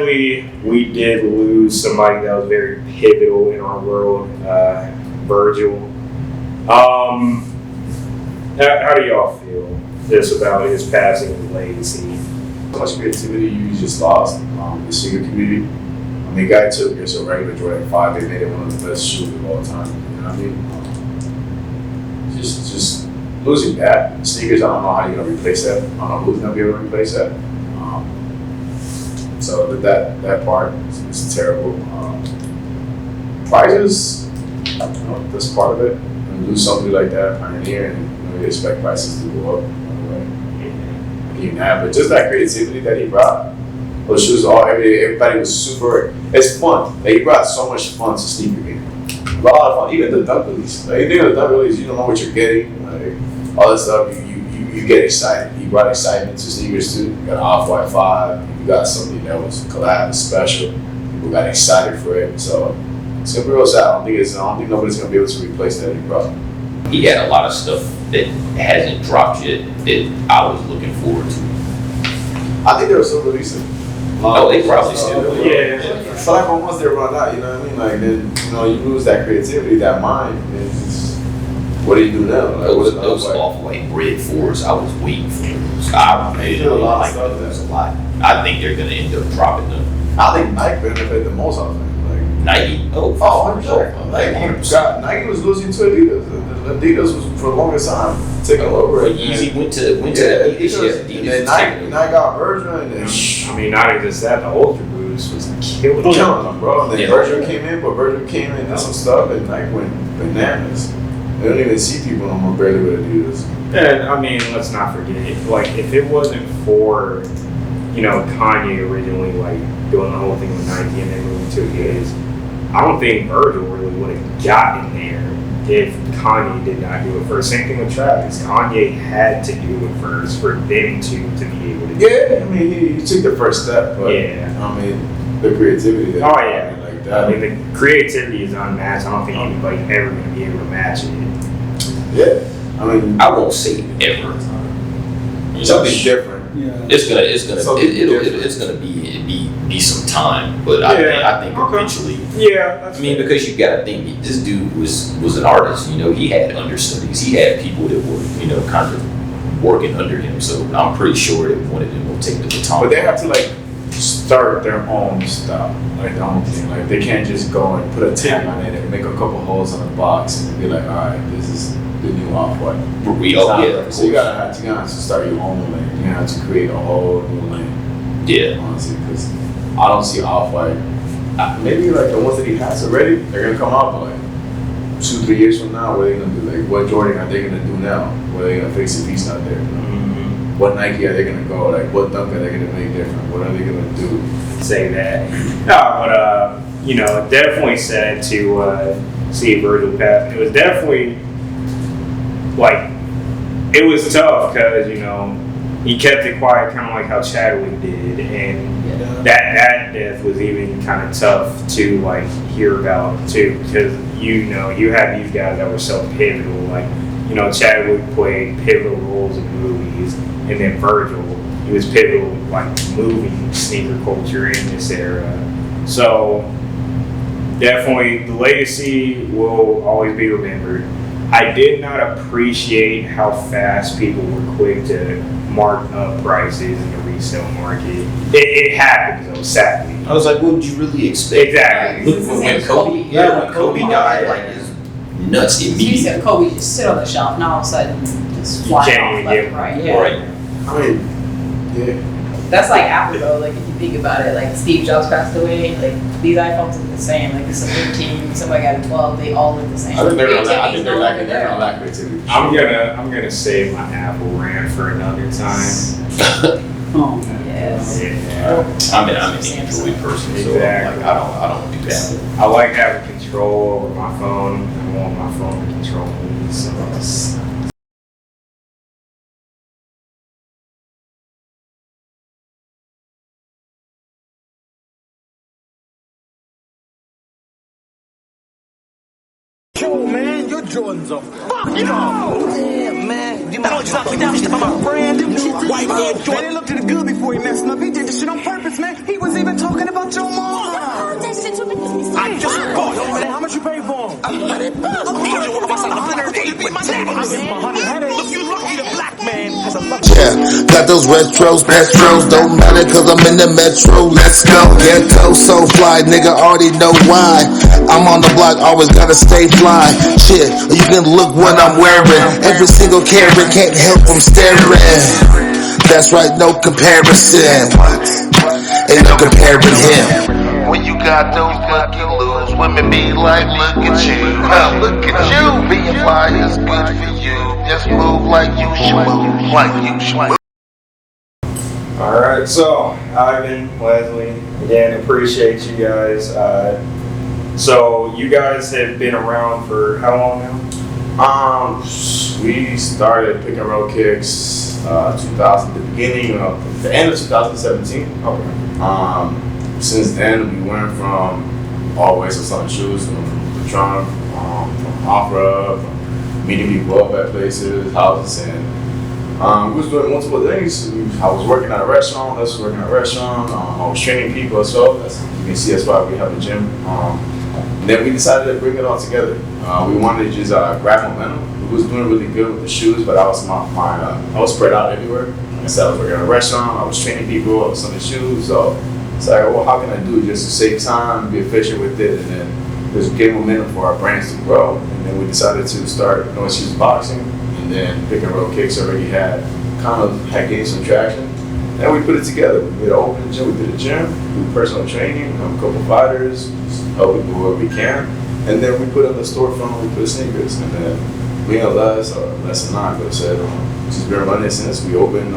sadly, we did lose somebody that was very pivotal in our world, Virgil. How do y'all feel this about his passing and legacy? So much creativity you just lost the sneaker community. I mean, guy took just a regular Jordan 5, they made it one of the best shoes of all time. You know what I mean? Just losing that. Sneakers, I don't know how you're gonna replace that. I don't know who's gonna be able to replace that. So that part is terrible. Prices, you know, that's part of it. When you lose somebody like that, pioneer, and you expect prices to go up. Even that, but just that creativity that he brought, those shoes, everybody was super. It's fun. Like, he brought so much fun to sneaker game. A lot of fun. Even the dunk release. Like, you think of the dunk release, you don't know what you're getting. Like, all that stuff, you get excited. He brought excitement to sneakers too. You got an Off-White 5. You got something that was collab, special. People got excited for it. So it's gonna be real sad. I don't think nobody's gonna be able to replace that he brought. He had a lot of stuff that hasn't dropped yet that I was looking forward to. I think they were still releasing. Oh, they probably still will. Yeah. But like, once they run out, you know what I mean? Like, then, you know, you lose that creativity, that mind. And it's just, what do you do now? Like, Those Off-White Bread 4s, I was waiting for those. I did a lot of stuff those a lot. I think they're gonna end up dropping them. I think Nike benefited the most off of it. Nike? Oh, 100%. Nike was losing to Adidas. Adidas was for the longest time taking over. But Yeezy went to Adidas. Adidas. And then Nike got Virgil, and then I mean, not even just that, the Ultra Boost was killing them, bro. And then Virgil came in, but Virgil came in and did some stuff, and Nike went bananas. They don't even see people no more barely with Adidas. And I mean, let's not forget, like, if it wasn't for, you know, Kanye originally, like, doing the whole thing with Nike and then moving to his, I don't think Virgil really would have gotten there if Kanye did not do it first. Same thing with Travis. Kanye had to do it first for them to be able to do it. Yeah, I mean, he took the first step, but yeah. I mean, the creativity that like that. I mean, the creativity is unmatched. I don't think anybody's ever going to be able to match it. Yeah, I mean, I won't say ever. Something different. Yeah. It's gonna be some time, but I think eventually. Yeah. I mean, because you gotta think this dude was an artist. You know, he had understudies. He had people that were, you know, kind of working under him. So I'm pretty sure that one of them will take the baton. But they have to like start their own stuff, like their own thing. Like, they can't just go and put a tag on it and make a couple holes on the box and be like, all right, this is the new Off-White. So you gotta have to start your own lane. You have to create a whole new lane. Yeah. Honestly, because I don't see Off-White. Maybe like the ones that he has already, they're gonna come out, but like 2-3 years from now, what are they gonna do? Like, what Jordan are they gonna do now? What are they gonna fix if he's not there? Mm-hmm. What Nike are they gonna go? Like, what dunk are they gonna make different? What are they gonna do? Say that. No, but you know, definitely sad to see Virgil pass. It was definitely like, it was tough because, you know, he kept it quiet, kind of like how Chadwick did, and that death was even kind of tough to like hear about too, because you know you had these guys that were so pivotal, like, you know, Chadwick played pivotal roles in movies, and then Virgil, he was pivotal, like, moving sneaker culture in this era. So definitely the legacy will always be remembered. I did not appreciate how fast people were quick to mark up prices in the resale market. It happens though, sadly. I was like, what would you really expect? Exactly. Look, when Kobe died, like, it's nuts You immediately. said Kobe just sit on the shelf, and all of a sudden just fly off left and right. Yeah. Right. I mean, yeah. That's like Apple though. Like, if you think about it, like Steve Jobs passed away. Like, these iPhones look the same. Like, it's a 13, somebody got a 12. They all look the same. I think they're Creativity's no longer gonna there. lack creativity. I'm gonna save my Apple rant for another time. Oh, yes. Yeah. I'm an Android person, so Exactly. I don't do that. I like having control over my phone. I want my phone to control me. So Yo, man, your Jordans are fucking off. Yeah, man. You know, just knock me down, step on my brand new white Air Jordan. Man, it looked really good before he messed up. He did this shit on purpose, man. He was even talking about your mom. I just bought him, man. How much you pay for him? $100. Look, you lucky the black man has a lucky. Yeah, got those retros, petros, don't matter cause I'm in the metro, let's go. Ghetto so fly, nigga already know why. I'm on the block, always gotta stay fly. Shit, you can look what I'm wearing. Every single carrot can't help from staring. That's right, no comparison. Ain't no comparing him. When you got those lucky lose, women be like, look at you, look at you. Being fly is good for you. Just move like you should move, like you should move. Alright, so Ivan, Leslie, again, appreciate you guys. So you guys have been around for how long now? We started pick and roll kicks 2000, the end of 2017. Okay. Since then, we went from always to selling shoes, from Patron, from opera, from meeting people up at places, houses, and we was doing multiple things. I was working at a restaurant, Les was working at a restaurant, I was training people as well. You can see that's why we have a gym. Then we decided to bring it all together. We wanted to just grab momentum. We was doing really good with the shoes, but I was I was spread out everywhere. Like I said, I was working at a restaurant, I was training people, I was selling shoes, so it's like, well, how can I do just to save time, be efficient with it, and then just get momentum for our brands to grow. And then we decided to start Noise Shoes Boxing, and then Pick and Roll Kicks already had gained some traction. And we put it together. We did an open gym, we did a gym, we did personal training, a couple fighters, help people where we can. And then we put in the storefront, we put sneakers. And then me and Les, or Les and I, could have said, she's been running since we opened,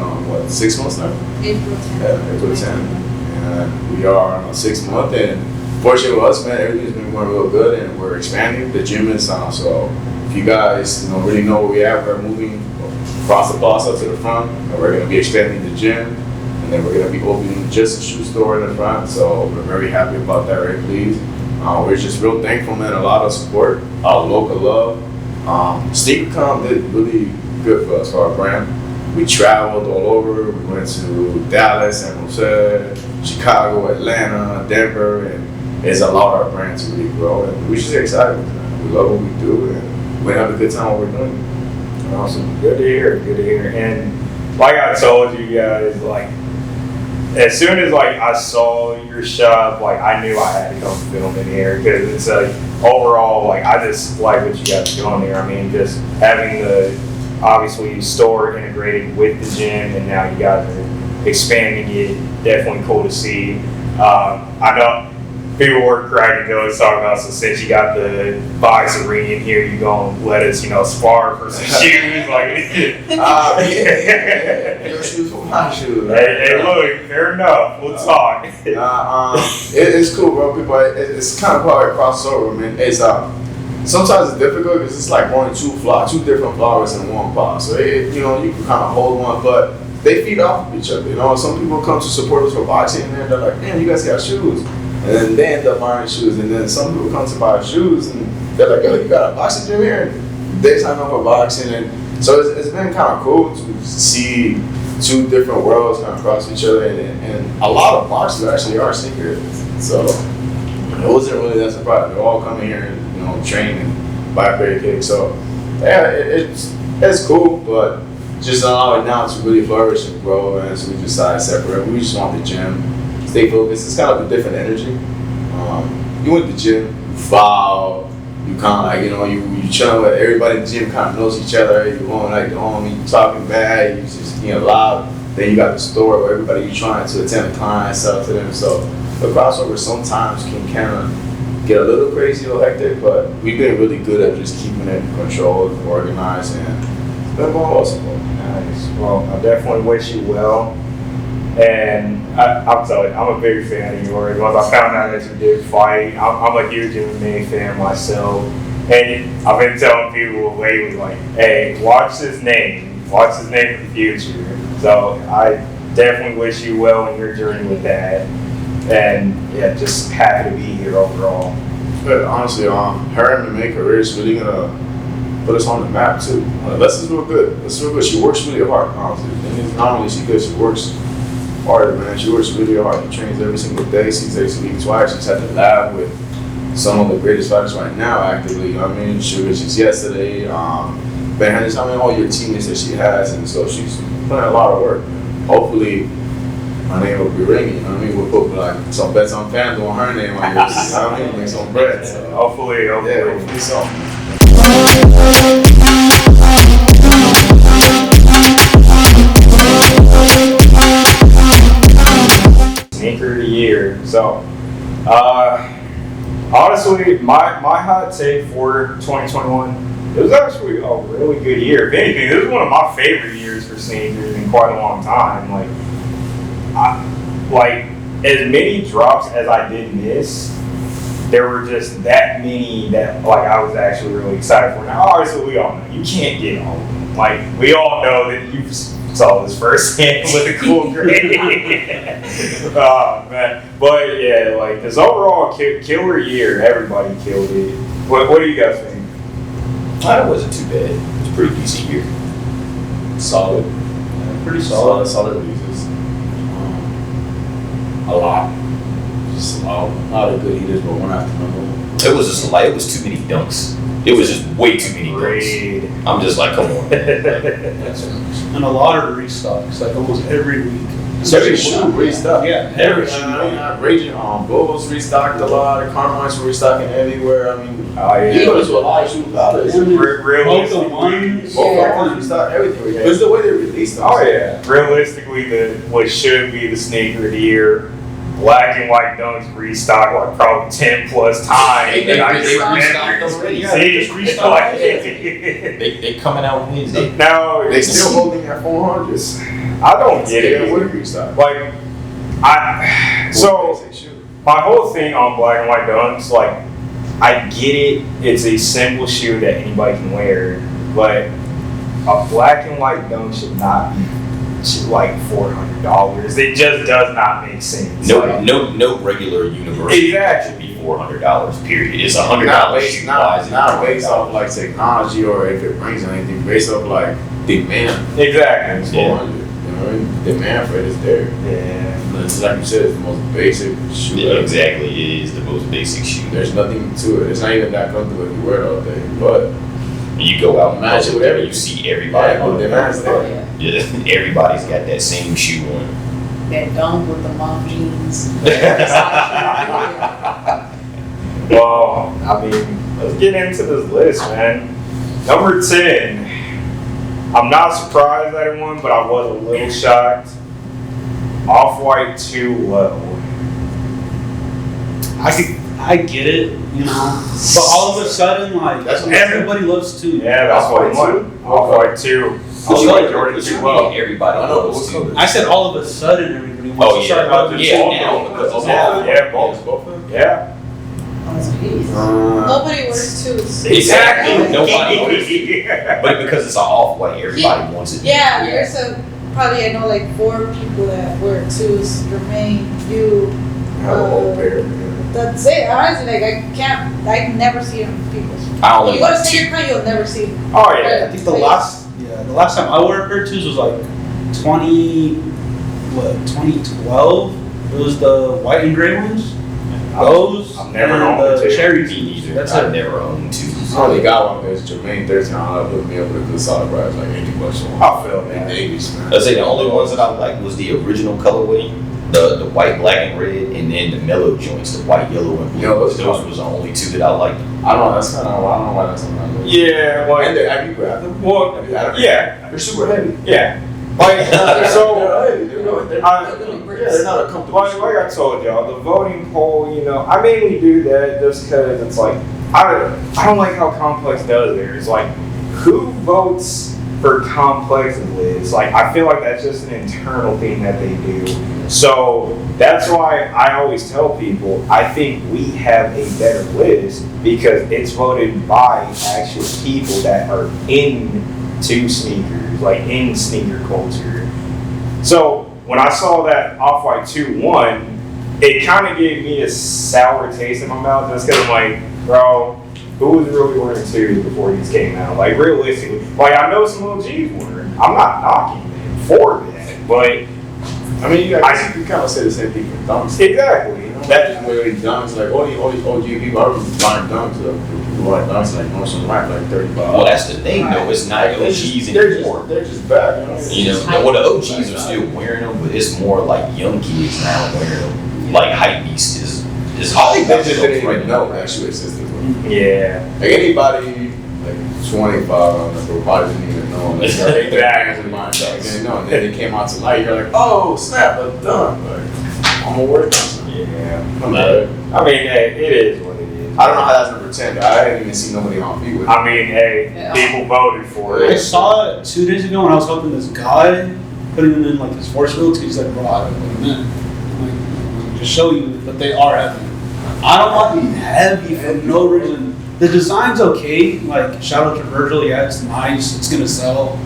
6 months now? April 10th. Yeah, April 10th. And we are on 6th month, and fortunately with us, man, everything's been going real good, and we're expanding. The gym is on, so if you guys, really know where we're at, we're moving across the plaza to the front, and we're gonna be expanding the gym, and then we're gonna be opening just a shoe store in the front. So we're very happy about that, very pleased. We're just real thankful, man. A lot of support, a lot of local love. SneakerCon did really good for us, for our brand. We traveled all over. We went to Dallas, San Jose, Chicago, Atlanta, Denver, and it's allowed our brand to really grow. And we're just excited. We love what we do, and we have a good time what we're doing. Awesome. Good to hear. Good to hear. And like I told you guys, like as soon as I saw your shop, I knew I had to come film in here because it's overall I just like what you guys are doing here. I mean, just having the obviously store integrated with the gym, and now you guys are expanding it. Definitely cool to see. I know people were cracking jokes talking about, so since you got the box arena in here, you gonna let us, spar for some shoes? Your shoes for my shoes. Hey, look, fair enough. We'll talk. It's cool, bro. People, it's kind of hard to cross over, man. It's sometimes it's difficult because it's like growing two different flowers in one pot. So you can kind of hold one, but they feed off of each other. Some people come to support us for boxing, and they're like, "Man, you guys got shoes," and then they end up buying shoes. And then some people come to buy shoes, and they're like, "Oh, you got a boxing gym here?" And they sign up for boxing, and so it's been kind of cool to see two different worlds kind of cross each other. And a lot of boxers actually are sneakerheads, so it wasn't really that surprising. They're all coming here and train and buy a pair of kicks. So yeah, it's cool, but just allow it now to really flourish and grow. And so we decided to separate. We just want the gym, stay focused. It's kind of a different energy. You went to the gym, you foul, you kind of you chilling with everybody in the gym, kind of knows each other. You going the homie, you talking bad, you just loud. Then you got the store where everybody you trying to attend the client, sell to them. So the crossover sometimes can kind of get a little crazy or hectic, but we've been really good at just keeping it controlled, organized, and it's been going well so far. Nice. Well, I definitely wish you well. And I'm telling you, I'm a big fan of yours. Once I found out that you did fight, I'm a huge MMA fan myself. And I've been telling people lately, hey, watch his name for the future. So I definitely wish you well in your journey with that. And yeah, just happy to be here overall. But honestly, her MMA career is really gonna put us on the map too. Les is real good. Les is real good. She works really hard, honestly. And not only is she good, she works hard, man. She works really hard. She trains every single day. She's actually twice. She's at the lab with some of the greatest fighters right now actively. You know what I mean? She's yesterday. Ben Henderson, I mean, all your teammates that she has, and so she's putting a lot of work. Hopefully, her name will be ringing. You know what I mean? We'll put like some bets on FanDuel on her name on yours. You know what I mean? Make some bread. So. Hopefully. Yeah, hopefully so. Sneaker of the year. So, honestly, my hot take for 2021. It was actually a really good year. If anything, this was one of my favorite years for sneakers in quite a long time. Like as many drops as I did miss, there were just that many that like I was actually really excited for. Now, obviously, we all know you can't get all of them. Like we all know that you saw this firsthand with the cool grade. Oh man, but yeah, like this overall killer year. Everybody killed it. What do you guys think? It wasn't too bad. It was a pretty decent year. Solid. Pretty solid. Solid releases. A lot. Just a lot of good heaters, but one after another. It was just like, it was too many dunks. It was just way too many dunks. I'm just like, come on. And a lot of restocks, like almost every week. Every shoe restocked. Yeah, every shoe. Raging Bulls restocked a lot. Carmine's were restocking everywhere. I mean, yeah. you go to a lot of shoe outlets. Both the ones. Both restock everything. Yeah. It's the way they release them. Oh yeah. Realistically, what should be the sneaker of the year, black and white dunks restocked like probably 10 plus times. They restocked already. Yeah, they just restocked. They coming out Wednesday. Now They still holding at 400s. I don't get it. Restock. Like my whole thing on black and white dunks, like I get it. It's a simple shoe that anybody can wear, but a black and white dunk should not be like $400. It just does not make sense. No regular university should be $400. Period. It's $100 shoe. Not based off like technology or if it brings anything. Based off like demand. Exactly. It's 400. You know what I mean? Demand for it is there. Yeah. It's like you said, it's the most basic shoe. Yeah, exactly. It is the most basic shoe. There's nothing to it. It's not even that comfortable if you wear it all day. But you go out and match it with everything, you see everybody. Demand's there. Yeah, everybody's got that same shoe on. That dunk with the mom jeans. Well, I mean, let's get into this list, man. Number 10. I'm not surprised that it won, but I was a little shocked. Off-White too low. I get it, you know, but all of a sudden, like everybody loves two. Yeah, that's what it won. Off-White 2. Off-White Jordan 2 low. Everybody loves two. I said all of a sudden everybody wants to start loving two. Yeah, both. Yeah. Nobody wears twos. Exactly. Nobody. But because it's an off-white, everybody wants it. Yeah, there's probably I know like 4 people that wear twos. Jermaine, you. Have a whole pair. That's it. Honestly, like I never see them in people. I only You go to like two. Sneakerheads, you'll never see them. Oh yeah. I think the last time I wore a pair of twos was like 2012. It was the white and gray ones. Those I've never and owned the two. cherry Me tees. neither. That's I've it. never owned twos. I only got one because Jermaine 13 I put me up with a good solid price, like $80 I feel in that. the 80s, man. I'd say the only ones that I liked was the original colorway, the white, black, and red, and then the mellow joints, the white, yellow, and blue. Yellow, Those was the only two that I liked. I don't know, that's kind of, I don't know why that's something I like. Yeah, like, And have you grabbed them? well, Have you had them? yeah, They're super heavy. yeah. Like, so, They're heavy. They're not a comfortable like I told y'all, the voting poll, you know, I mainly do that just because it's like, I don't like how Complex does it. It's like, who votes for Complex's list? Like, I feel like that's just an internal thing that they do. So that's why I always tell people, I think we have a better list because it's voted by actual people that are into sneakers, like in sneaker culture. So when I saw that Off-White 2 won, it kind of gave me a sour taste in my mouth just because I'm like, bro, who was really wearing twos before these came out? Like realistically, like I know some OGs were. I'm not knocking them for that, but I mean, you kind of say the same thing for dunks. exactly. That way, dunks like all these OG people are buying dunks. People like dunks like most of them like $35. Well, that's the thing though. It's not OGs anymore. They're just bad. You know, well, the OGs are still wearing them, but it's more like young kids now wearing them. Like Hypebeast is I think they just right didn't even now. know actually existed. Yeah. Like anybody like 25 on the probably didn't even know unless they Exactly. in mind. Like, they didn't know, and then they came out to light. You're like, oh snap, I'm done. Like I'm gonna work on something. Yeah. I'm good. I mean, hey, it is what it is. I don't know how that's number 10. I didn't even see nobody on feet with it. I mean, hey, people voted for I it. saw it 2 days ago when I was helping this guy putting him in like his force fields. He's like, bro, I don't know what I meant. I'm like, just show you, but they are heavy. I don't want to be heavy for no reason. The design's okay. Like, shout out to Virgil. Yeah, it's nice. It's gonna sell.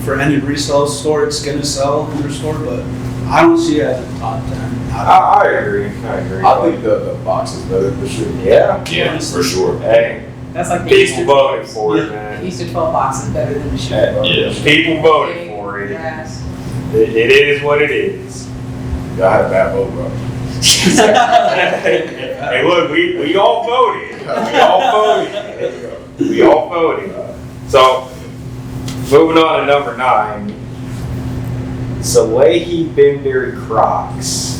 For any resale store, it's gonna sell in their store, but I don't see it as a top 10. I agree. I think the box is better for sure. Yeah. Yeah, for sure. Hey, That's like the people Easter, voted for it, the man. Easter 12 box is better than the shoe. Yeah. People voted for it. Yes. It is what it is. Y'all had a bad vote, bro. Hey, look, we all voted. We all voted. So, moving on to number 9. Salehi Bembury Crocs.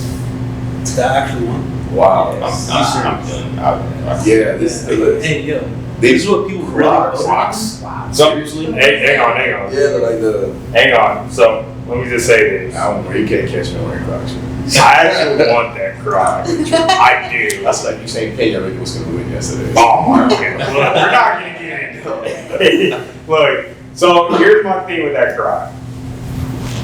It's the actual one. Wow. I'm done. Yeah, this is the list. Hey, yo, this is what people really vote. Crocs. So, hang on. Yeah, they're like the. Hang on. So, let me just say this. I don't know. You can't catch me wearing Crocs. I actually want that Croc. I do. That's like you saying Peña was going to win yesterday. Oh, okay. Look, we're not going to get into it. Look, so here's my thing with that Croc.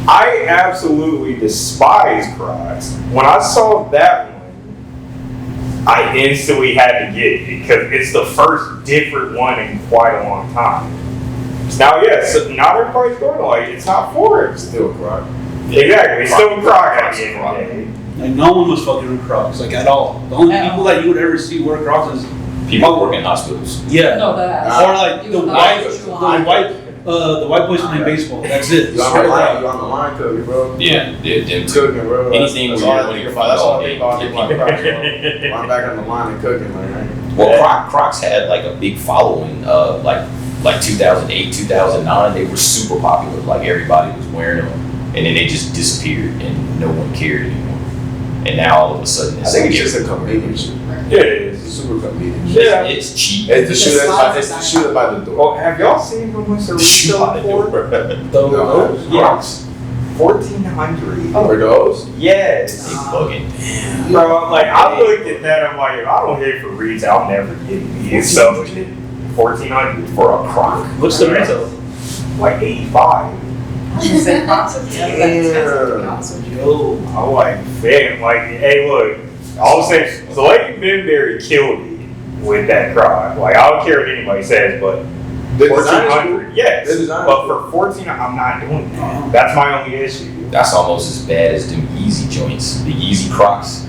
I absolutely despise Crocs. When I saw that one, I instantly had to get it because it's the first different one in quite a long time. Now, yes, not everybody's going to like it. It's not for it. It's still a Croc. Exactly. It's still a Croc at the end of the day. Like, no one was fucking with Crocs, like, at all. The only people that you would ever see wear Crocs is People work in hospitals. yeah, No, that. or like the white boys playing baseball. That's it. You on the line cooking, bro. Yeah, them too. Cooking, bro. Anything that's where all you're I on your think phone about. That's all all I day. think about. I'm back on the line and cooking, like. Well, Crocs had like a big following. Like 2008, 2009, they were super popular. Like everybody was wearing them, and then they just disappeared, and no one cared anymore. And now all of a sudden, I it's think like it's just a convenience shoe. Yeah, it is. It's a super convenient. Yeah. it's cheap. It's the shoe that's by the door. Well, have y'all seen how much they're retailing for? Those? Yes. 1,400. Were those? Yes. They bugging. Bro, like I looked at that, I'm like, if I don't hit it for retail, I'll never get these. So 1,400 for a Croc. What's the retail? Like 85. Same process. Yo, I'm like, fam, like, hey, look, all I'm saying, so Lady Benberry killed it with that Croc. Like, I don't care what anybody says, but The design is cool. 1,400, yes. The design is But cool. for 14, I'm not doing that. That's my only issue. That's almost as bad as them Yeezy joints, the Yeezy Crocs.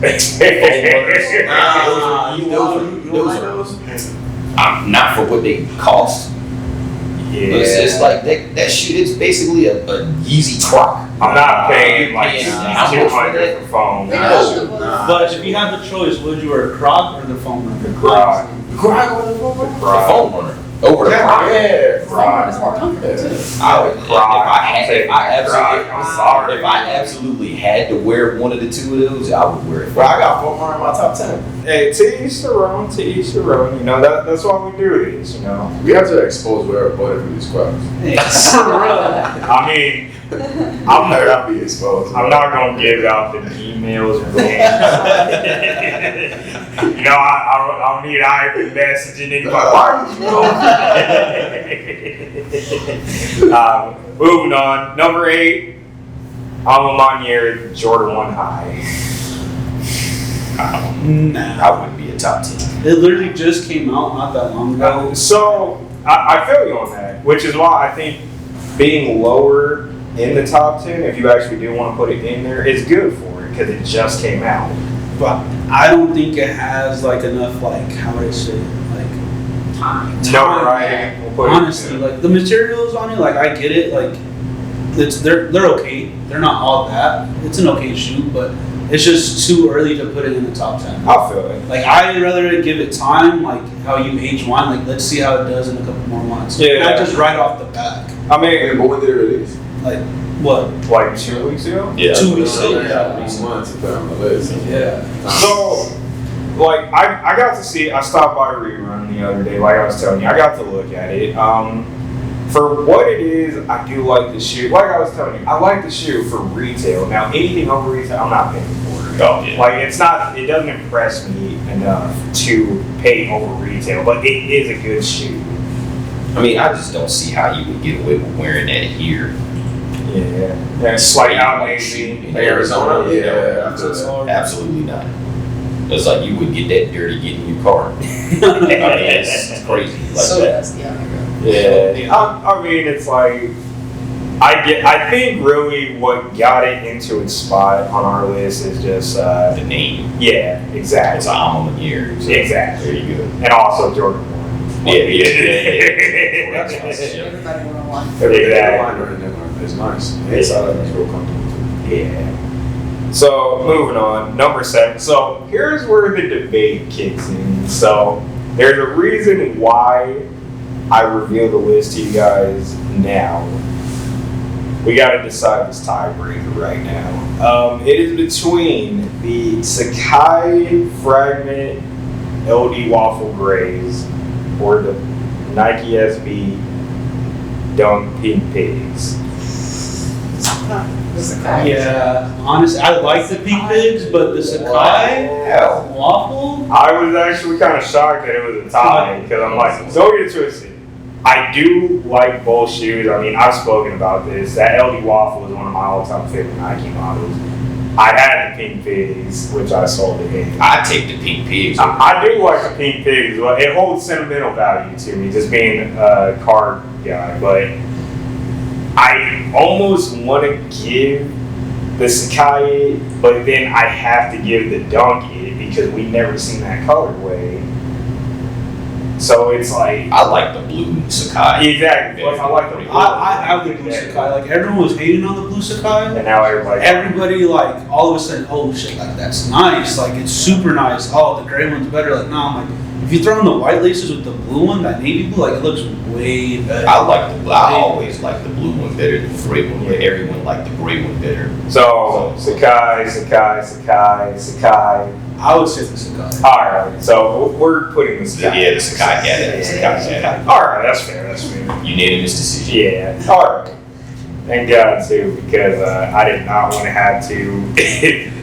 Not for what they cost. Yeah. It's like that shoe is basically a Yeezy Croc. I'm not paying like Paying $200 for foam. but if you had the choice, would you wear a Croc or the foam runner? Croc. The foam runner over the Croc. Yeah. Croc is more comfortable too. If I absolutely had to wear one of the two of those, I would wear it. Bro, I got 4 in my top 10. Hey, to each their own, to each their own. You know, that's why we do this, you know. We have to expose where we're for these Crocs. I mean, I'm not be exposed. I'm not gonna give out the emails or names. You know, I don't need iPhone messaging anybody. Moving on, number 8, Alma Manier Jordan 1 High. Nah. I wouldn't be a top 10. It literally just came out not that long ago. So I feel you on that, which is why I think being lower in the top 10, if you actually do want to put it in there, is good for it because it just came out. But I don't think it has like enough, like, how would I say it? Like time. No, right? We'll put it- Honestly, like the materials on it, like I get it, like they're okay. They're not all that. It's an okay shoe, but it's just too early to put it in the top 10. I feel it. Like I'd rather give it time, like how you age wine. Like let's see how it does in a couple more months. Yeah. Not just right off the bat. I mean, But when did it release? Like what? like 2 weeks ago. Yeah. 2 weeks ago. Yeah, 1 month to put on the list. Yeah. So, like, I got to see, I stopped by Rerun the other day, like I was telling you, I got to look at it. For what it is, I do like the shoe. Like I was telling you, I like the shoe for retail. Now, anything over retail, I'm not paying for it. Oh, yeah. Like, it doesn't impress me enough to pay over retail, but it is a good shoe. I mean, I just don't see how you would get away with wearing that here. Yeah. It's like out maybe. In Arizona? you know, Yeah, that's hard. absolutely not. It's like you would get that dirty getting in your car. I mean, it's crazy like So that. dusty on the road. Yeah, I mean, it's like I think really what got it into its spot on our list is just The name. yeah, It's exactly, an alma mater. So Exactly. There you go. and also Jordan 1. Yeah. Everybody 101. Exactly. It's nice. Inside of it's real comfortable. Yeah. So moving on, number 7. So here's where the debate kicks in. So there's a reason why I reveal the list to you guys now. We got to decide this tiebreaker right now. It is between the Sakai Fragment LD Waffle Grays or the Nike SB Dunk Pink Pigs. Yeah. Honestly, I like the Pink Pigs, but the Sakai Wow. waffle. I was actually kind of shocked that it was a tie because I'm like, don't get it twisted. I do like both shoes. I mean, I've spoken about this. That LD Waffle is one of my all-time favorite Nike models. I had the Pink Pigs, which I sold to him. I take the pink pigs. I do like the Pink Pigs. But it holds sentimental value to me, just being a car guy. But I almost want to give the Sakai it, but then I have to give the Dunk it because we never seen that colorway. So it's like I like the blue Sakai. exactly. Plus, I like the blue. I have the blue Sakai. Like everyone was hating on the blue Sakai. And now everybody. Everybody like all of a sudden, oh shit, like that's nice. Like it's super nice. Oh, the gray one's better. Like no, I'm like if you throw in the white laces with the blue one, that navy blue, like it looks way better. I always like the blue one better than the gray one, but everyone liked the gray one better. So Sakai. I would say the Sakai. All right. So we're putting the Sakai. Yeah, the Sakai got it. The Sakai got it. All right. That's fair. Unanimous decision. Yeah. All right. Thank God too, because I did not want to have to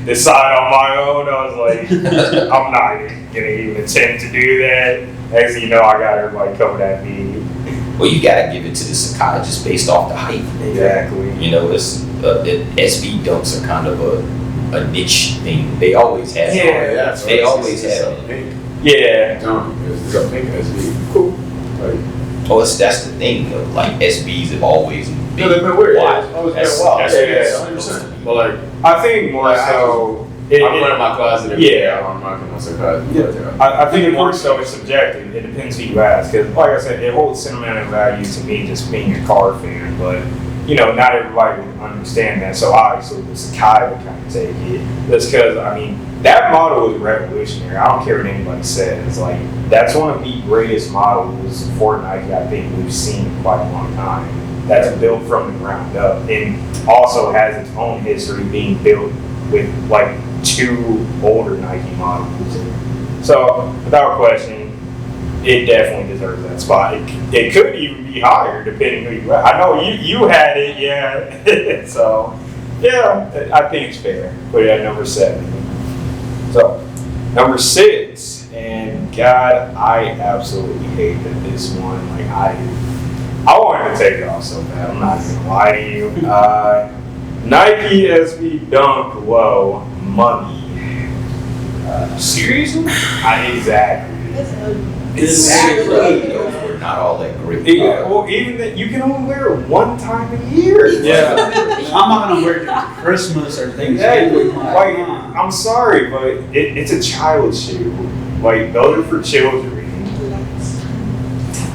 decide on my own. I was like, I'm not gonna even attempt to do that. Next thing you know, I got everybody coming at me. Well, you gotta give it to the Sakai just based off the hype. Exactly. You know, it's SB dunks are kind of a niche thing. They always have. Yeah, They always have. Pink. Yeah. It's a pink SB. Cool. Like, Oh, that's the thing though. Like SBs have always been no, they've been weird. wide. It's always been That's- wild. that's Yeah, what it's 100%. supposed to be. But like, I think more so. I'm running my closet every day. Yeah. I'm rocking my Sakai. I think more so it's subjective. It depends who you ask. Because, like I said, it holds sentimental value to me just being a car fan. But, you know, not everybody would understand that. So, obviously, the Sakai would kind of take it. That's because, I mean, that model is revolutionary. I don't care what anybody says. Like, that's one of the greatest models for Nike I think we've seen in quite a long time. That's built from the ground up. And also has its own history being built with, like, 2 older Nike models. So, without question, it definitely deserves that spot. It could even be higher depending who you ask. I know you had it, yeah. So, yeah, I think it's fair. Put it at number 7. So, number 6, and God, I absolutely hated this one. Like, I wanted to take it off so bad. I'm not gonna lie to you. Nike SB Dunk Low Money. Seriously? Exactly. Exactly. Those were not all that great. Yeah, well, even that you can only wear it one time a year. Yeah. I'm not gonna wear it for Christmas or things. Exactly. Like, I'm sorry, but it's a child shoe. Like, those are for children.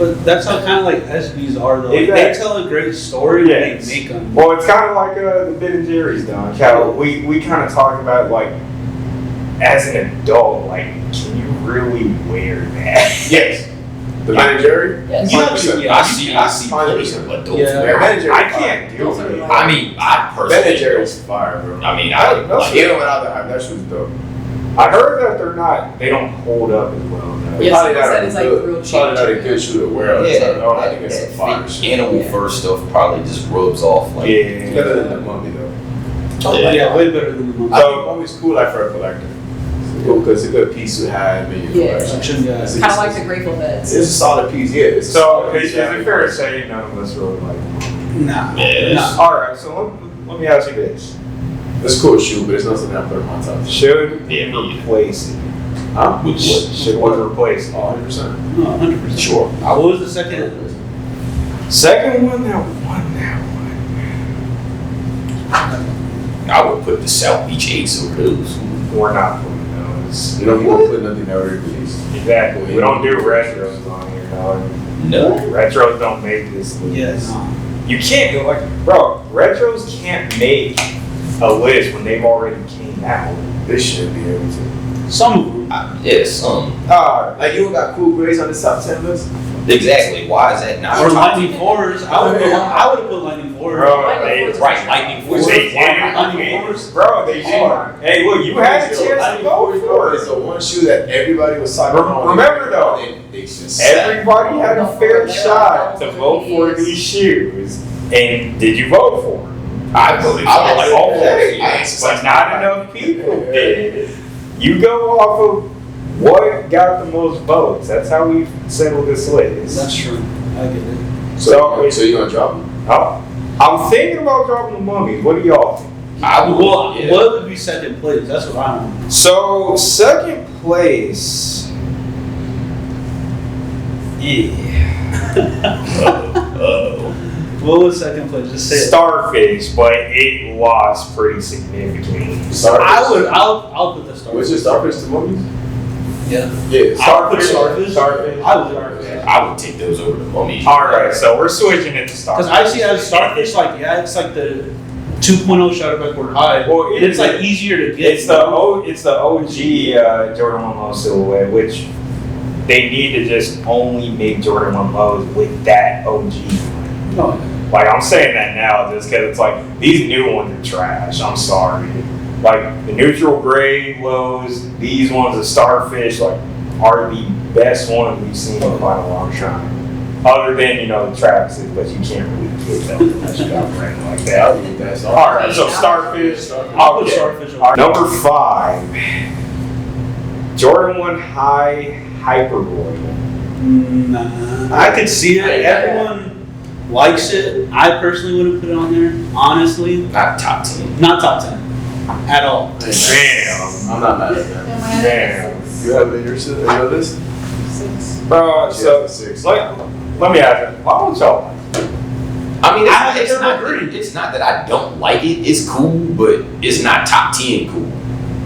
But that's how kind of like SBs are though. Like, Exactly. they tell a great story when Yes. they make them. Well, it's kind of like the Ben and Jerry's done. We kind of talk about like as an adult, like can you really wear that? Yes. The Ben and Jerry? Yes. You know, 100%. yeah, I see plenty of adults Yeah. wear Ben and Jerry. I can't do Those are it. like- I mean, I Ben personally. and Jerry's fire, bro. I mean, Even without the hype, that shit's dope. I heard that they don't hold up as well. No. Yeah, Probably someone not said a it's like good- real cheap. Probably not a good shoe to wear all the time. No, I think it's some fire shit. animal fur stuff probably just rubs off like. Yeah. Better than the mummy though. Yeah, way better than the I movie. think mummy's cool like for a collector. It's cool because it's a good piece to have in your Yeah. collection. Yeah. It's Kind of like the Grateful Deads. It's a solid piece, yeah. It's a So solid is piece. it fair to say none of us really like? Nah. Yes. Nah. All right, so let me ask you this: It's a cool shoe, but it's not something I put on my top. should we Yeah, me either. replace it? Huh? Which Should we replace it? 100%. No, 100%. sure. What was the second? Second one that won that I would put the South Beach 8s over those. one. We're not putting those. You know, you won't put nothing that already released. Exactly. We don't do retros on here, dog. No. Retros don't make this list. Yes. You can't go like, bro. Retros can't make a list when they've already came out. They should be able to. Some of them. Yes. Like you got cool grades on this top 10 list? Exactly. Why is that not? Or Lightning 4s. I would have put Lightning 4s. Bro, they, Right, Lightning which 4s. they did. Lightning 4s. Bro, they did. Hey, look, you had a chance to go for It's it. the one shoe that everybody was talking about. Remember though, They just sat. everybody had a fair shot to vote for these shoes. And did you vote for them? I voted for I like voted all for of it. them. But not enough people did. You go off of what got the most votes. That's how we settled this list. That's true. I get it. So you gonna drop them? I'm thinking about dropping the mummies. What do y'all think? I would. Well, Yeah. what would be second place? That's what I want. So second place, What was second place? Just say it. Starfish, but it lost pretty significantly. I'll put the Starfish. What's your Starfish to movies? Yeah. Yeah, I'll put Starfish. Starfish. I would Starfish. I would take those over the mummy. All right, so we're switching it to Because Starfish. I see as Starfish, like, yeah, it's like the 2.0 shadow backward high. Well, And it's like easier to get. It's the OG Jordan 1 Low silhouette, which they need to just only make Jordan 1 Lows with that OG. No. Like I'm saying that now just because it's like these new ones are trash. I'm sorry. Like the neutral gray lows, these ones, the Starfish, like are the best ones we've seen in quite a long time. Other than the Travises, but you can't really get them unless you got brand like that. All right, so Starfish. I'll put Starfish over. All right, number 5, Jordan 1 High Hyper Royal. Nah. I could see it. Everyone likes it. I personally wouldn't put it on there. Honestly, Not top 10. not top 10 at all. Damn. I'm not mad at that. Am I Damn. You have it in your list? 6? Bro, so 6. let me ask you, why don't y'all like it? I mean, I it's have not, to agree. it's not that I don't like it. It's cool, but it's not top 10 cool.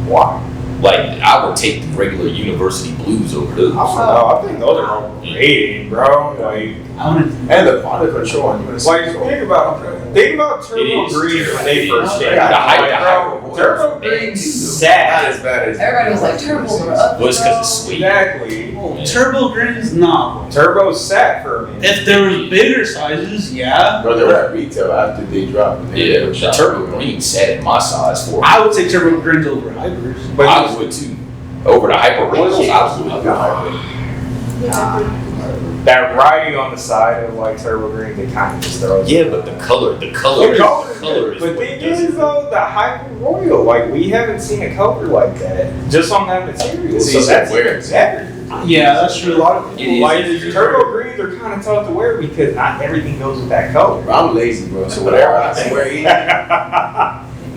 Why? Like, I would take the regular university blues over those. I don't know. I think those are overrated, bro. Like, I want And the quality control on you. think about Turbo It is Green when they terrible. first Yeah, came the out. hype- Like, the bro, hype- Turbo they Green do. sad. as bad as Everybody was like, turbos are up. Well, it's bro. because it's sweet. Exactly. to. Turbo Green's not. Turbo sat for a minute. If there was bigger sizes, yeah. Bro, they were at retail after they dropped. And they Yeah, were the shopping. turbo green sat at my size for I would take Turbo Greens over Hypers. But I would too. Over the hyper royals, I would. that writing on the side of like Turbo Green, they kind of just throws. Yeah, but the color is But what thing does it. is though, the Hyper Royal, like we haven't seen a color like that just on that material. It's So easy to that's wear. even better. Yeah, that's true. A lot of It is. Like Turbo Greens are kind of tough to wear because not everything goes with that color. Bro, I'm lazy, bro. So whatever I can wear,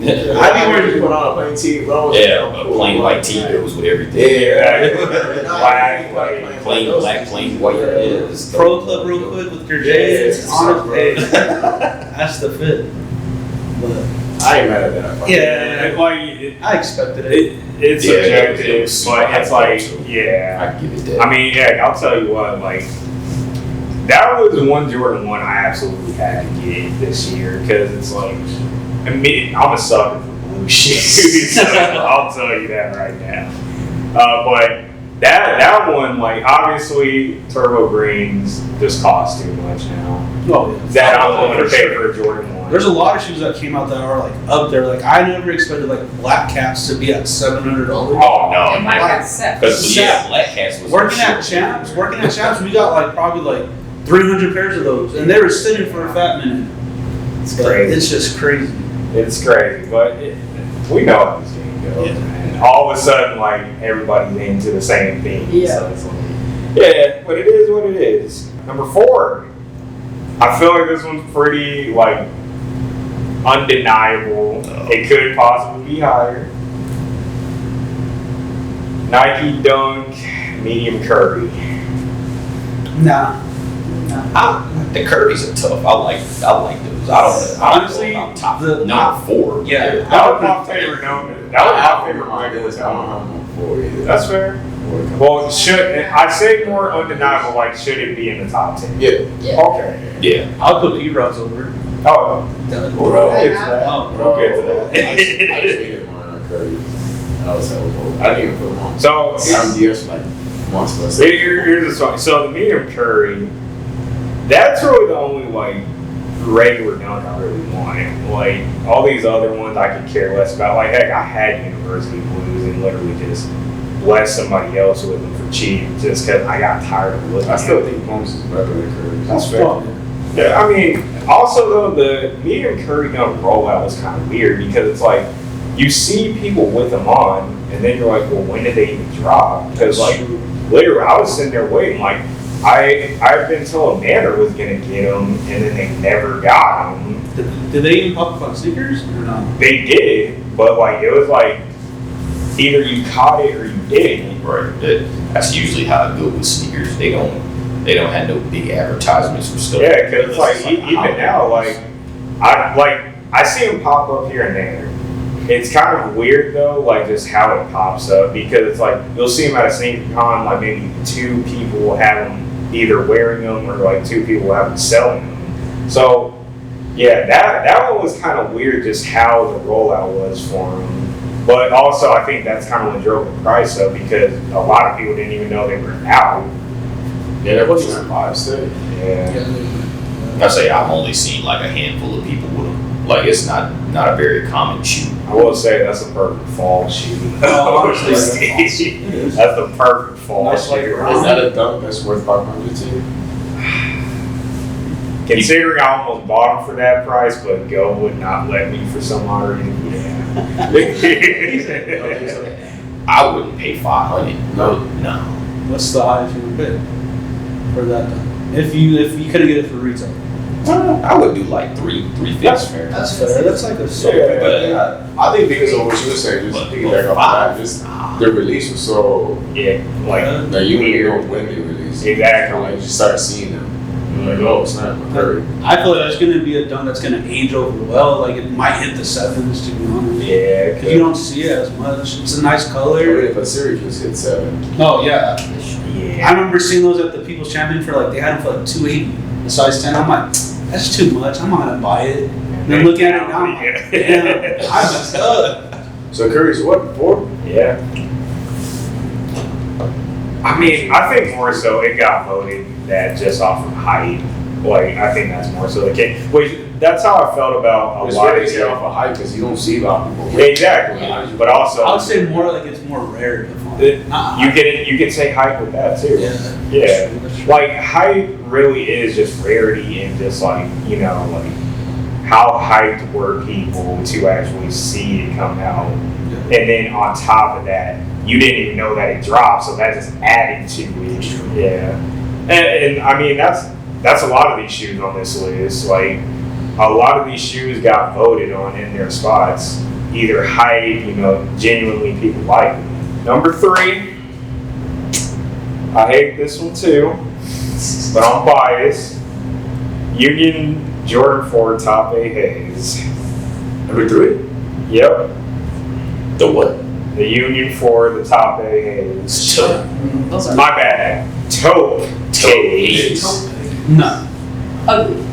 I be wearing just put on a plain tee, bro. Yeah, a plain white tee goes with everything. Yeah. Black, like, Plain black, plain white. Is Pro Club real quick with your J's. Yeah, Honestly, that's the fit. But I ain't mad at that. yeah, like I expected it. it's Yeah, subjective, it was but it's like, yeah. I give it that. I mean, yeah, I'll tell you what, like, that was the one Jordan 1 I absolutely had to get this year because it's like, I mean, I'm a sucker for blue shoes. So I'll tell you that right now. But that one, like, obviously, turbo greens just cost too much now. Oh, yeah. That I'm willing to pay for a Jordan 1. There's a lot of shoes that came out that are like up there. Like I never expected like black caps to be at $700. Oh no, And mine got set. because Black Cats was Working at Champs, we got like probably like 300 pairs of those, and they were sitting for a fat minute. It's crazy. It's just crazy. It's crazy, but we know how this game goes. Yeah. And all of a sudden, like, everybody's into the same thing. Yeah. So it's like, yeah, but it is what it is. Number 4. I feel like this one's pretty, like, undeniable. It could possibly be higher. Nike Dunk Medium Curry. Nah. The Currys are tough. I like those. Honestly, top the number 4. Yeah. That was my favorite number. That was my favorite regular I don't have one for either. That's fair. Well, I say more undeniable, like, should it be in the top 10? Yeah. Okay. Yeah. I'll put P-Rods over. Oh, we'll get to that. Oh, We'll get to I just that. hated mine on Curry. That was helpful. I didn't even put them on. So, I'm DS like months plus. here's the story. So, the medium curry, that's really the only, like, regular dunk I really wanted. Like, all these other ones I could care less about. Like, heck, I had University Blues and literally just blessed somebody else with them for cheap just because I got tired of looking I still at them. think Pumps is better than Curry. That's fair. Yeah, I mean, also though, the medium curry dunk rollout was kind of weird because it's like you see people with them on, and then you're like, well, when did they even drop? Because like literally, I was sitting there waiting. Like I've been told Manor was gonna get them, and then they never got them. Did they even pop up on sneakers or not? They did, but like it was like either you caught it or you didn't. Right. That's usually how it goes with sneakers. They don't have no big advertisements for stuff. Yeah, because it's like even now, like I see them pop up here and there. It's kind of weird though, like just how it pops up because it's like you'll see them at a sneaker con, like maybe 2 people will have them either wearing them or like 2 people will have them selling them. So yeah, that one was kind of weird, just how the rollout was for them. But also, I think that's kind of what drove the price up because a lot of people didn't even know they were out. Yeah, that wasn't a 5 cent. Yeah. I say I've only seen like a handful of people with them. Like it's not a very common shoe. I will say that's the perfect fall shoe. honestly, That's the perfect fall Nice, like, shoe. Is that a dunk that's worth 500 to you? Considering I almost bought them for that price, but Go would not let me for some odd reason. Yeah. I wouldn't pay 500. No. No. What's the highest you would bid for that dunk? If you couldn't get it for retail. I would do like 350. That's fair. That's fair. That's like a Yeah. But I think because of what you were saying, just piggyback off that, just the release was so Yeah, like that you didn't know when they released. exactly. Like you just started seeing them. Like, oh, it's not Curry. I feel like there's gonna be a dunk that's gonna age over well. Like it might hit the 7s to be honest. Yeah, Because you don't see it as much. It's a nice color. But Syracuse hit 7. Oh yeah. I yeah. remember seeing those at the People's Champion for like they had them for like 280, a size 10. I'm like, that's too much. I'm not gonna buy it. And then looking at it now, I'm like, damn, I messed up. So Curry's what, 4? Yeah. I mean, I think more so it got voted that just off of height. Like, I think that's more so the case. Which, that's how I felt about a It's lot of really off of hype because you don't see a lot of people. Exactly. But also, I would say more like it's more rare to find. you can say hype with that too. Yeah. Yeah. That's true. Like, hype really is just rarity and just like, you know, like how hyped were people to actually see it come out. And then on top of that, you didn't even know that it dropped, so that just added to it. Yeah. And I mean, that's a lot of these shoes on this list. Like, a lot of these shoes got voted on in their spots. Either hype, you know, genuinely people like them. Number 3, I hate this one too, but I'm biased. Union Jordan 4 Top A Haze. Number 3? Yep. the what? The Union 4, the Top A Haze. So, Those are My bad. Taupe Haze. No. Ugly.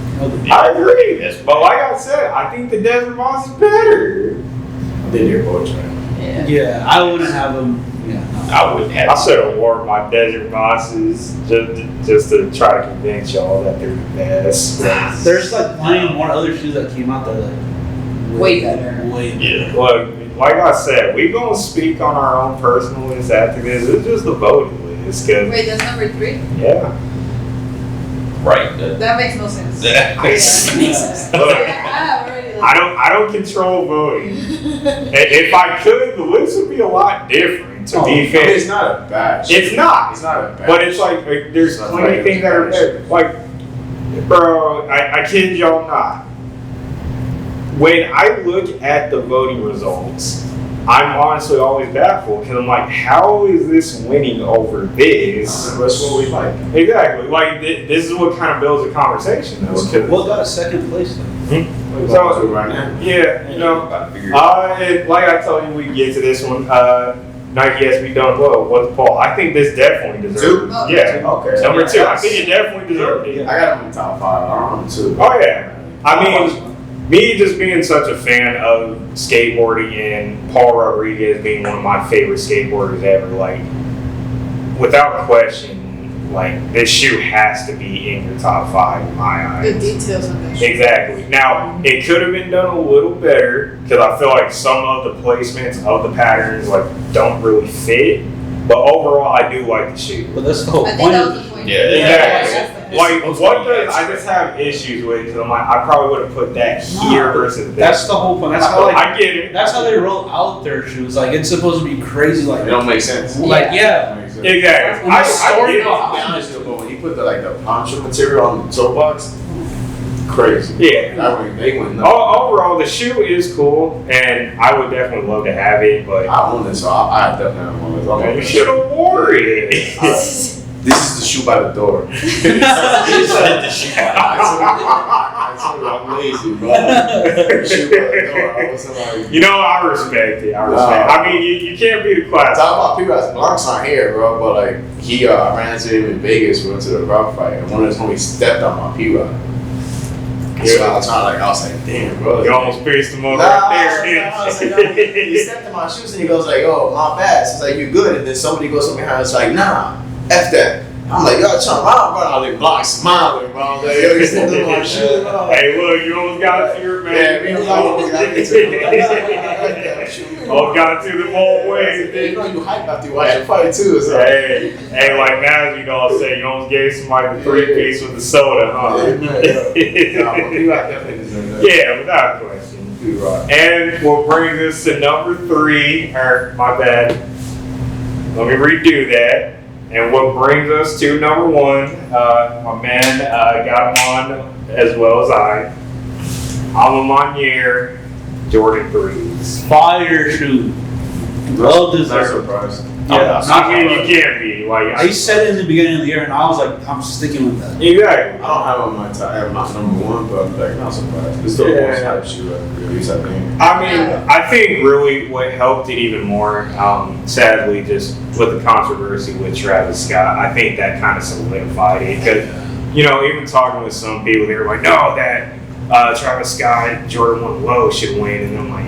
I agree. But like I said, I think the Desert Moss is better. I think they're both trash. Yeah, I wouldn't have them. Yeah, no. I wouldn't have. I should have worn my Desert Mosses just to try to convince y'all that they're the best. There's like plenty more other shoes that came out that are like Way better. Way better. Yeah. Look, like I said, we gonna speak on our own personal list after this. It's just the voting list, cause Wait, that's number 3? yeah. Right. That makes no sense. That makes sense. Look, I already I don't control voting. If I could, the list would be a lot different. To be I mean, fair, it's not a bad shoe. it's not. It's not a bad But it's like there's It's plenty like of things that are better. Like, bro, I kid y'all not. When I look at the voting results, I'm honestly always baffled because I'm like, how is this winning over this? That's what we like. Exactly. Like, this is what kind of builds a conversation, though. 'cause- What got a second place then? We're So- going to right now. Yeah, you know, About to figure it out. and like I told you, we get to this one. Nike SB Dunk Low. What's Paul? I think this definitely deserves. Oh, Yeah, Okay. number 2. I think it definitely deserved it. I got them in the top 5. I don't know too. Oh yeah. I mean, me just being such a fan of skateboarding and Paul Rodriguez being one of my favorite skateboarders ever, like without question, like this shoe has to be in your top 5 in my eyes. The details on that shoe. Exactly. Now, it could have been done a little better because I feel like some of the placements of the patterns like don't really fit. But overall, I do like the shoe. But that's the whole I think point. that Of was the point. Yeah, Exactly. Like, supposed what to be does I extra. just have issues with? Because I'm like, I probably would have put that here versus that. That's the whole point. That's how like I get it. that's how they roll out their shoes. Like it's supposed to be crazy. Like It don't make sense. like yeah. It don't make sense. Exactly. When I the story get it. I'll be honest with you, but when he put the poncho material on the toe box, crazy. Yeah. That way they went nuts. Overall, the shoe is cool, and I would definitely love to have it, but I own this, so I definitely have one of those. I'm you like, should have wore it. This is the shoe by the door. You said the shoe. I told you I'm lazy, bro. The shoe by the door. I was like, You know, I respect it. I respect. I mean, you can't be the class. talk about people that's Blancs aren't here, bro. But like he ran into him in Vegas. We went to the rock fight, and one of his homies stepped on my P-Rod. So I was like, damn, bro. You almost pierced him over Nah, right there, I was didn't like, you? he stepped in my shoes and he goes like, "Oh, my bad." So it's like, "You good?" And then somebody goes from behind. It's like, "Nah, f that." I'm like, "Yo, turn around, bro." I like block smiling, bro. I'm like, "Yo, you stepped in my shoes, bro." Hey, look, you almost got it to your man. Yeah, me and my almost got it to Almost got it to the whole way. You know you hype after you watch a fight too. So. Hey, like now you gonna say you almost gave somebody the 3-piece with the soda, huh? Nah, but P-Rod definitely deserve that. Yeah, without question. P-Rod. And what brings us to number 3, or my bad. Let me redo that. And what brings us to number 1, my man got him on as well as I. Alma Manier, Jordan 3s. Fire shoe. Well Not deserved. surprised. Yeah. I mean, you can't be like I said it in the beginning of the year, and I was like, I'm sticking with that. exactly. I don't have on my top. I have my number 1, but I'm like not surprised. It's still the most hype shoe ever released, I think. I mean, I think really what helped it even more, sadly, just with the controversy with Travis Scott, I think that kind of solidified it. Because, you know, even talking with some people, they were like, no, that Travis Scott, Jordan 1 Low should win. And I'm like,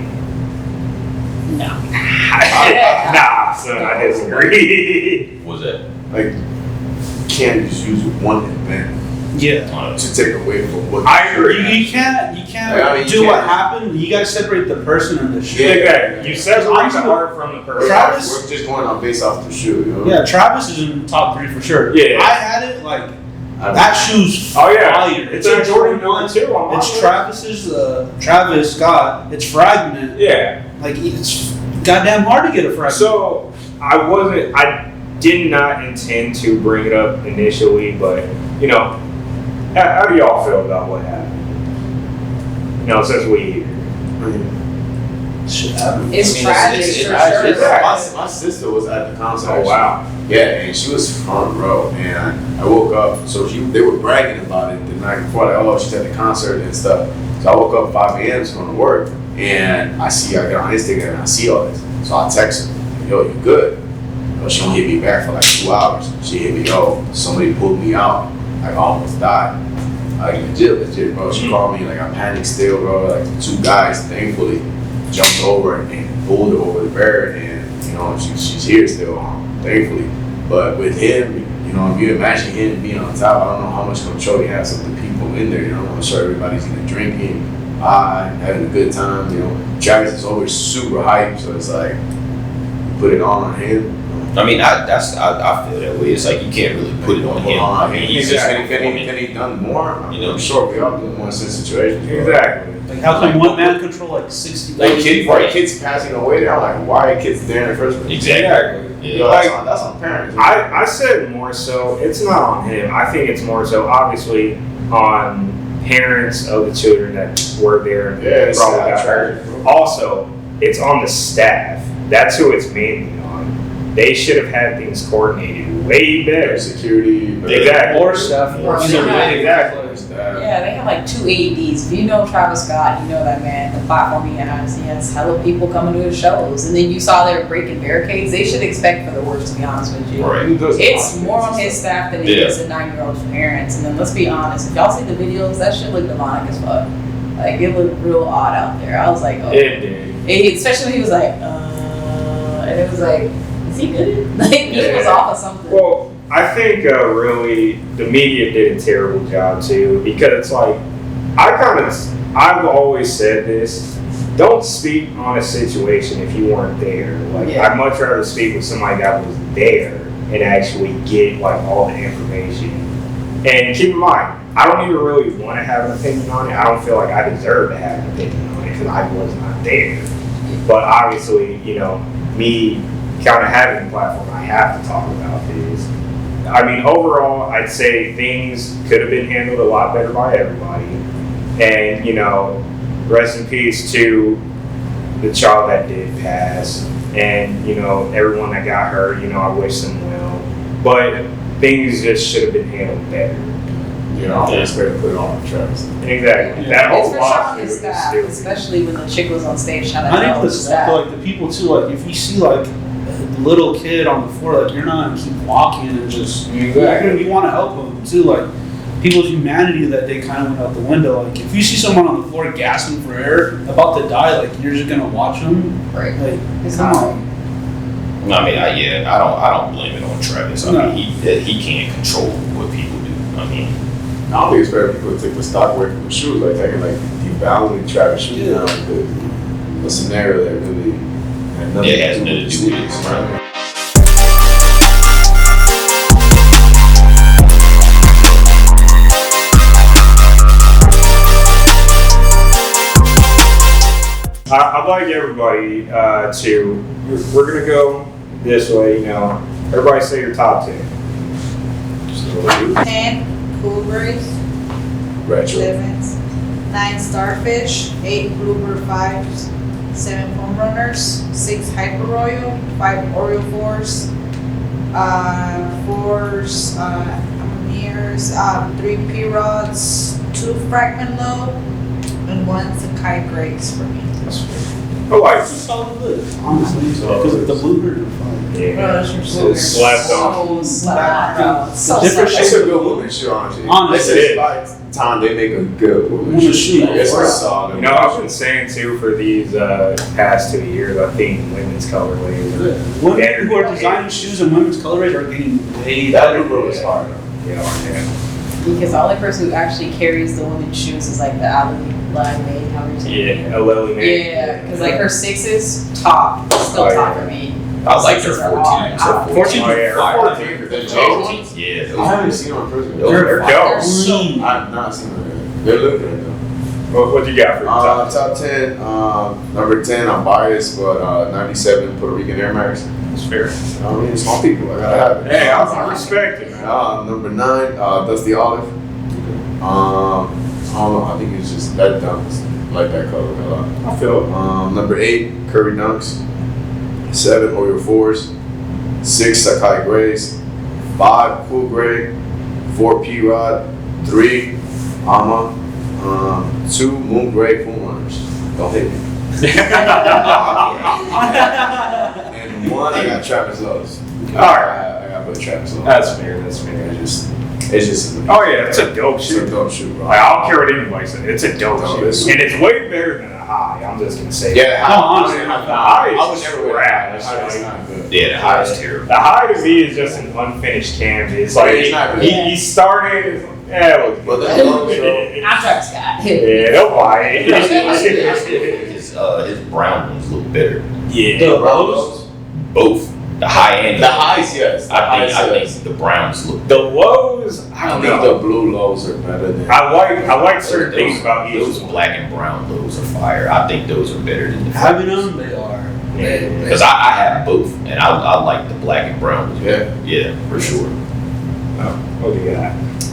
nah, son, I disagree. Was it? Like, you can't just use one event Yeah. to take away from what. I agree. You can't Yeah, I mean, do you what can't. happened. You gotta separate the person and the shoe. Yeah. Okay, you separate the art from the person. Travis- We're just going on based off the shoe, you know? Yeah, Travis is in the top 3 for sure. Yeah. I had it like that shoe's Oh yeah, fire. it's a Jordan 1 too. On my It's list. Travis's Travis Scott. It's Fragment. Yeah. Like it's goddamn hard to get a Fragment. So I did not intend to bring it up initially, but you know, how do y'all feel about what happened? You know, since we here. Shit happened. It's tragic it's for tragic. sure. My sister was at the concert. Oh wow. Yeah, and she was front row, and I woke up. So they were bragging about it the night before, like, oh, she's at the concert and stuff. So I woke up 5 a.m. to go to work, and I get on Instagram and I see all this. So I text her, yo, you good? Yo, she don't hit me back for like 2 hours. She hit me, yo, somebody pulled me out. like I almost died. Like legit, bro. She called me, like I panicked still, bro. Like 2 guys, thankfully, jumped over and pulled her over the barrier, and you know she's here still, thankfully. But with him, you know, if you imagine him being on top, I don't know how much control he has of the people in there. You know, I'm sure everybody's either drinking, having a good time. You know, Travis is always super hyped, so it's like put it all on him. I mean, I feel that way. It's like you can't really put it on him. I mean, he's just can he done more? I mean, I'm sure we all do more in situations. Exactly. Like, how can one man control like 60? Like kids passing away there. I'm like, why are kids there in the first place? Exactly. Yeah. That's on parents. I said more so, it's not on him. I think it's more so, obviously, on parents of the children that were there and probably got hurt. Also, it's on the staff. That's who it's mainly on. They should have had things coordinated way better. Security. Exactly. More stuff. Exactly. Yeah, they have like 2 AEDs. If you know Travis Scott, you know that man, the platform he has hella people coming to his shows. And then you saw they were breaking barricades. They should expect for the worst, to be honest with you. Right. It's more on his staff than it is a 9-year-old's parents. And then let's be honest, if y'all see the videos, that shit looked demonic as fuck. Like, it looked real odd out there. I was like, oh. It did. Especially when he was like, and it was like, is he good? Like, he was off of something. Well, I think really the media did a terrible job too, because it's like, I've always said this, don't speak on a situation if you weren't there. Like, I'd much rather speak with somebody that was there and actually get like all the information. And keep in mind, I don't even really want to have an opinion on it. I don't feel like I deserve to have an opinion on it because I was not there. But obviously, you know, me kind of having a platform, I have to talk about this. I mean, overall, I'd say things could have been handled a lot better by everybody. And, you know, rest in peace to the child that did pass. And, you know, everyone that got hurt, you know, I wish them well. But things just should have been handled better. You know, it's better to put it on Travis. Exactly. That It's whole for box sure his was staff, stupid. especially when the chick was on stage trying to I think tell the his staff, staff. like the people too, like if you see like a little kid on the floor, like you're not gonna keep walking and just you want to help them too, like people's humanity that they kind of went out the window. Like if you see someone on the floor gasping for air, about to die, like you're just gonna watch them. Right. Like It's come not- on. I don't blame it on Travis. I mean, he can't control what people do. I mean, I don't think it's fair for people to take the stock away from the shoes, like taking like devaluing Travis shoes down to a scenario that really had nothing it has nothing to do with the it. season. Right? I'd like everybody to, we're going to go this way, you know. Everybody say your top 10. So, 10 Cool Breeze, retro. 9 Starfish, 8 Blooper 5s, 7 Foam Runners, 6 Hyper Royal, 5 Oreo 4s, 4s Amirs, 3 P-Rods, 2 Fragment Low, and 1 Sakai Grace for me. I like It's a solid list, honestly, because the Bluebird are fun. Yeah. So Slept on. So Different It's a good women's shoe, honestly. Honestly, This is by the time they make a good women's Women's shoe. shoe. Like, it's a solid. You know, I've been saying too for these past 2 years, I think women's colorways are women who are designing shoes and women's colorways are getting way That better. Blue is hard. yeah. Because the only person who actually carries the women's shoes is like the Ally Maid, however you say it. Yeah, a Lily man. Yeah, because like her 6s top, still Oh, top yeah. for me. I like their 6s are hard. 14. 14 Oh, yeah. Fire. 14, the James. Yeah. I haven't seen them in person. They're dope. They're so Clean. I've not seen them. They're looking at them. What you got for your top? Top 10, number 10, I'm biased, but 97 Puerto Rican Air Max. It's fair. I mean, small people, I gotta have it. Hey, I respect it, man. Number 9, Dusty Olive. I don't know, I think it's just that dunks. I like that color a lot. I feel it. Number 8, Curry Dunks. 7, Oreo 4s. 6, Sakai Grays. 5, Cool Gray. 4, P-Rod. 3, Ama. 2, Moon Gray Foam Runners. Don't hit me. And 1, I got Travis Lowe's. All right. I got put Travis on. That's fair. That's fair. It's just. Oh yeah, it's a dope It's a shoe. dope shoe, bro. Like, I don't care what anybody says. It's a dope No, shoe, it's- and it's way better than a high. I'm just gonna say. Yeah, No, honestly, the high I is would never wear trash. that. It's Like, not good. Yeah, the high is terrible. the high to me is just an unfinished canvas. Like It's not good. he started. Yeah, it was But good. the lows, though. I'm Travis Scott. Yeah, they'll buy it. His brown ones look better. Yeah. The The lows? Both the high and The highs, yes. The I highs, think yes. the browns look. The lows, I I don't think know. the blue lows are better than. I like certain things about each Those one. black and brown lows are fire. I think those are better than the Having them, they are. Yeah. because I have both, and I like the black and brown ones. Yeah. Yeah, for sure. What do you got?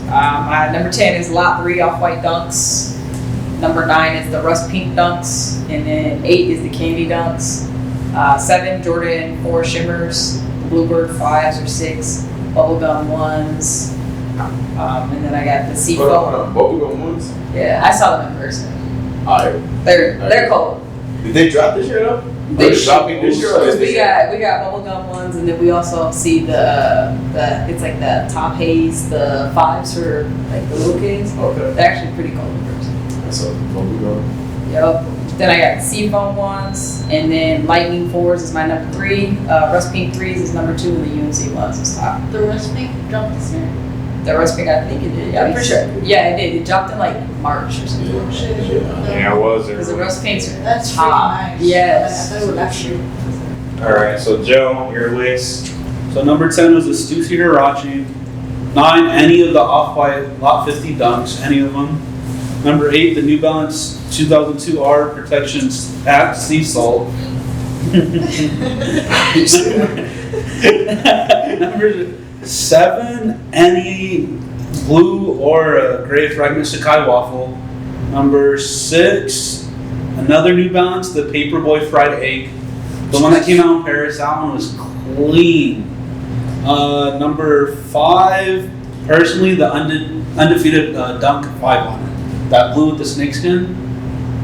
My number 10 is Lot 3 Off-White Dunks. Number 9 is the Rust Pink Dunks. And then 8 is the Candy Dunks. 7, Jordan 4 Shimmers. Bluebird 5s or 6. Bubblegum 1s. And then I got the Hold Seafoam. on. Bubblegum ones? Yeah, I saw them in person. Alright. They're cold. Did they drop this year though? They They're dropping this year or is We this got bubblegum ones, and then we also see the it's like the top haze, the 5s for like the little kids. Okay. They're actually pretty cool in person. So bubblegum. Yep. Then I got Seafoam ones, and then Lightning 4s is my number 3. Rust Pink 3s is number 2, and the UNC ones is top. The Rust Pink dropped this year. The Rust Pink, I think it did. Yeah, I'm pretty sure. Yeah, it did. It dropped in like March or something. Oh, shit. Yeah, it was Because the there. Rust Pinks are That's top. pretty nice. Yes. I thought it was actually. All right, so Joe, your list. So number 10 was the Stussy Hirachi. 9, any of the Off-White Lot 50 Dunks, any of them. Number 8, the New Balance 2002 R Protection at Sea Salt. Number 7, any blue or gray fragment Sakai waffle. Number 6, another New Balance, the Paperboy Fried Egg. The one that came out in Paris, that one was clean. Number 5, personally, the undefeated Dunk 5 on it. That blue with the snakeskin.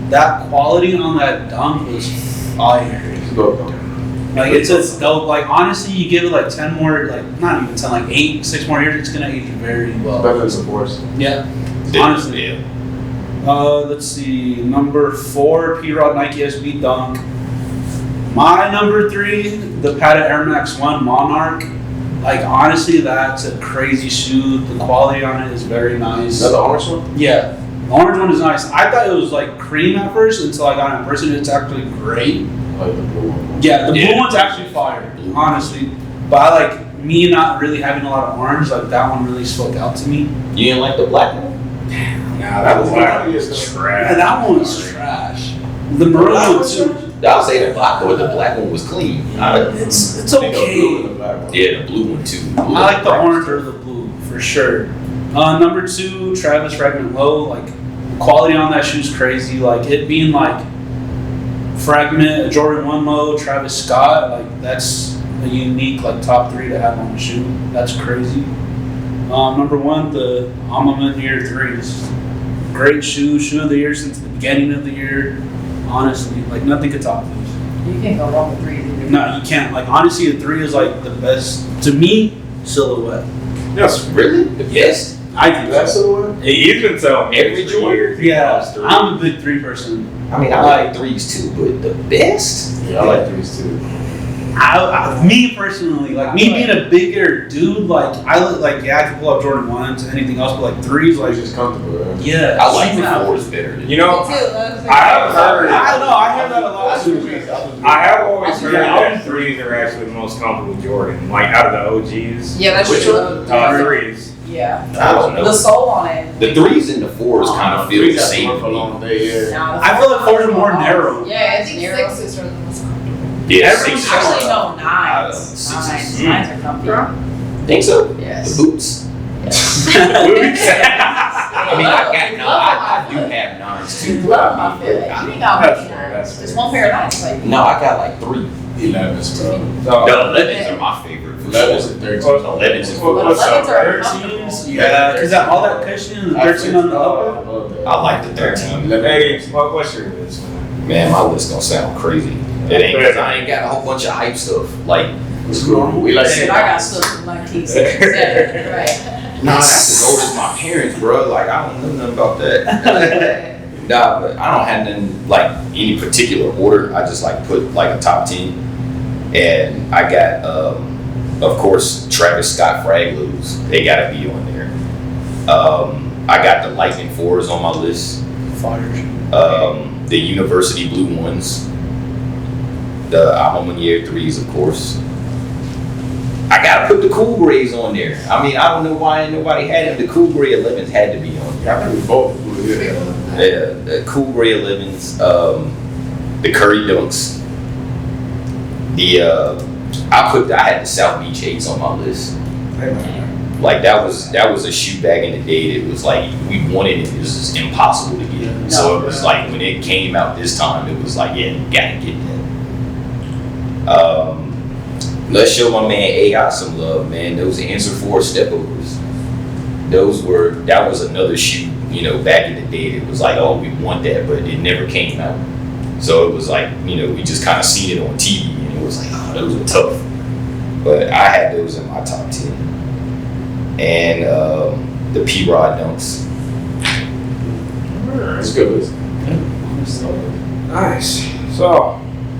That quality on that dunk was fire. Like it's a dope. Like honestly, you give it like 10 more, like not even 10, like 8, 6 more years, it's gonna age very well. Better than supports. Yeah, honestly. Yeah. Let's see. Number 4, P-Rod Nike SB Dunk. My number 3, the Pata Air Max 1 Monarch. Like honestly, that's a crazy shoe. The quality on it is very nice. Is that the orange one? Yeah, the orange one is nice. I thought it was like cream at first until I got it in person. It's actually great. I like the blue one. Yeah, the blue Yeah. one's actually fire, honestly. But I like me not really having a lot of orange. Like that one really spoke out to me. You didn't like the black one? Nah, that was black. trash. And that one was trash. The maroon one too. I'll say the black one. The black one was clean. It's I think the blue okay. and the black one. Yeah, the blue one too. I like the orange or the blue for sure. Number 2, Travis Fragment Low. Like quality on that shoe's crazy. Like it being like Fragment, Jordan 1 Low, Travis Scott. Like that's a unique like top 3 to have on the shoe. That's crazy. Number 1, the Amaman Year 3s. Great shoe of the year since the beginning of the year. Honestly, like nothing could top those. You can't go wrong with 3 either. No, you can't. Like honestly, the 3 is like the best to me silhouette. Yes, Really? The best? I think That's so. the one? he's been telling me Every for Jordan? years. He Yeah, loves three. I'm a big 3 person. I mean, I like threes too, but the best? Yeah, I like threes too. Me personally, like me being a bigger dude, like I look like I can pull up Jordan 1s, anything else, but like 3s, It's like just comfortable, right? yeah. I like super- the fours better than You know, Me too. That's I have heard. I know, I hear that a lot too. I have always heard Yeah, that threes are actually the most comfortable Jordan. Like out of the OGs, Yeah, that's Which true. threes. Yeah. I don't know. The sole on it. The threes and the fours kind of feel the Threes same have to for a me. long day, yeah. Nah, the I feel like 4s are more narrow. Yeah, I it's think narrow. 6s are the most comfortable. Yeah, Every- sixes. Actually, no, 9s. Sixes. 9s are comfy. Think so? Yes. The boots. I mean, I do have nines too. You love my fit. You ain't got That's many fair, 9s. that's Just fair. one pair of 9s. Like, No, I got like 3. 11s, bro. The 11s are my favorite. For 11s sure. and 13s. 11s is Well, what's up, 11s are right? 13s, yeah, because that all that cushion and the 13 on the upper. I like the 13. Hey, what's your list, man? Man, my list gonna sound crazy. It ain't because I ain't got a whole bunch of hype stuff. Like It's normal. We like Shit, I got stuff from 1967, right? Nah, that's as old as my parents, bro. Like, I don't know nothing about that. Nah, but I don't have nothing, like, any particular order. I just, like, put, like, a top 10. And I got, of course, Travis Scott frag lows. They gotta be on there. I got the Lightning 4s on my list. Fires. The University Blue ones. The Almanac 3s, of course. I gotta put the Cool Grays on there. I mean, I don't know why nobody had them. The Cool Gray 11s had to be on there. I think we both do it. Yeah, the Cool Gray 11s, the Curry Dunks. I had the South Beach 8s on my list. Like that was a shoe back in the day that was like we wanted it. It was just impossible to get. So it was like when it came out this time, it was like, yeah, you gotta get that. Let's show my man AI some love, man. Those Answer 4 stepovers. That was another shoe, you know, back in the day that was like, oh, we want that, but it never came out. So it was like, you know, we just kind of seen it on TV and it was like, oh, those are tough. But I had those in my top 10. And the P-Rod Dunks. That's good list. Nice. So,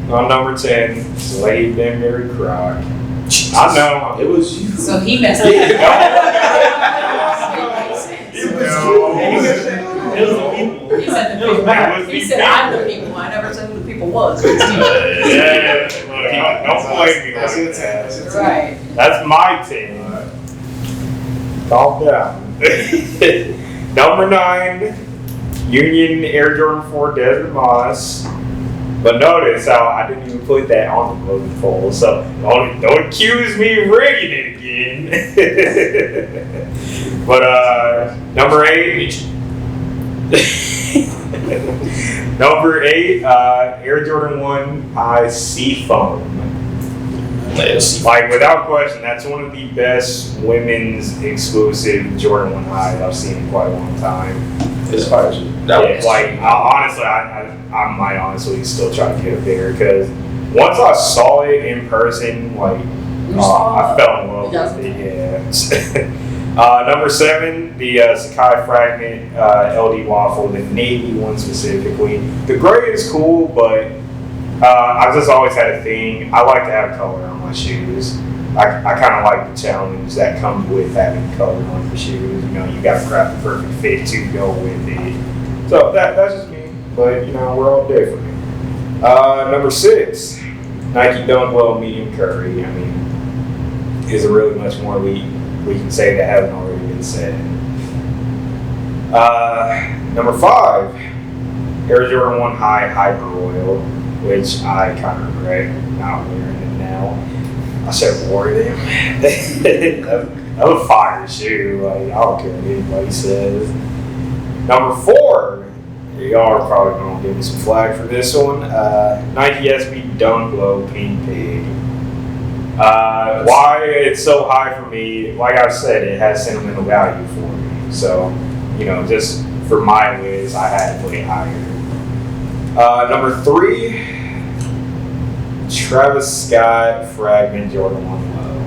on number 10, Slade Benberry Croc. I know. It was you. So he messed up. He said the people. He said I'm the people. I never said who the people was. Yeah, look, don't blame me like that. Right. That's my team. Calm down. Number 9, Union Air Jordan 4 Desert Moss. But notice how I didn't even put that on the voting poll, so don't accuse me of rigging it again. But number 8. Number 8, Air Jordan 1 High Seafoam. Like without question, that's one of the best women's exclusive Jordan 1 highs I've seen in quite a long time. It's fire. Honestly, I might honestly still try to get a pair because once I saw it in person, like I fell in love with it. Yeah. Number 7, the Sakai Fragment LD Waffle, the navy one specifically. The gray is cool, but I've just always had a thing. I like to have color on my shoes. I kind of like the challenge that comes with having color on your shoes. You know, you got to craft the perfect fit to go with it. So that's just me, but you know, we're all different. Number 6, Nike Dunk Low Medium Curry. I mean, is there really much more we can say that hasn't already been said? Number 5, Air Jordan 1 High Hyper Royal, which I kind of regret not wearing it now. I should have worn them. That was a fire shoe. Like, I don't care what anybody says. Number 4, y'all are probably going to give me some flack for this one. Nike SB Dunk Low Pink Pig. Why it's so high for me, like I said, it has sentimental value for me. So, you know, just for my list, I had to put it higher. Number 3, Travis Scott Fragment Jordan 1 Low.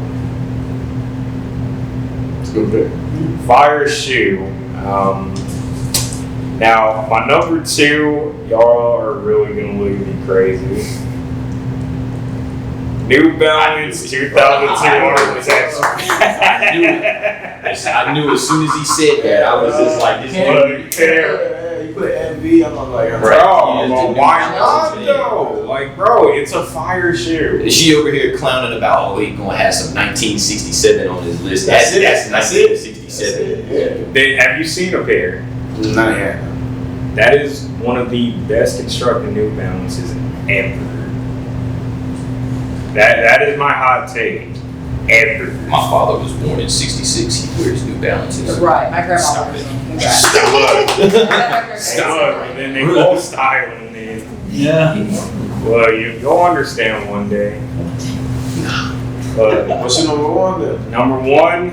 It's a good pick. Fire shoe. Now, my number 2, y'all are really going to look at me crazy. New Balance 2002 protection. I knew as soon as he said that, I was just like, this You put MV, I'm like, bro, why not though? Like, bro, it's a fire shoe. She over here clowning about, oh, he gonna have some 1967 on his list. That's 1967. Have you seen a pair? Not yet. That is one of the best constructed New Balances ever. That is my hot take. Ever. My father was born in '66. He wears New Balances. Right, my grandma wears them. Congrats. Stop. And then they both styling then. Yeah. Well, you'll understand one day. What's your number 1 then? Number 1,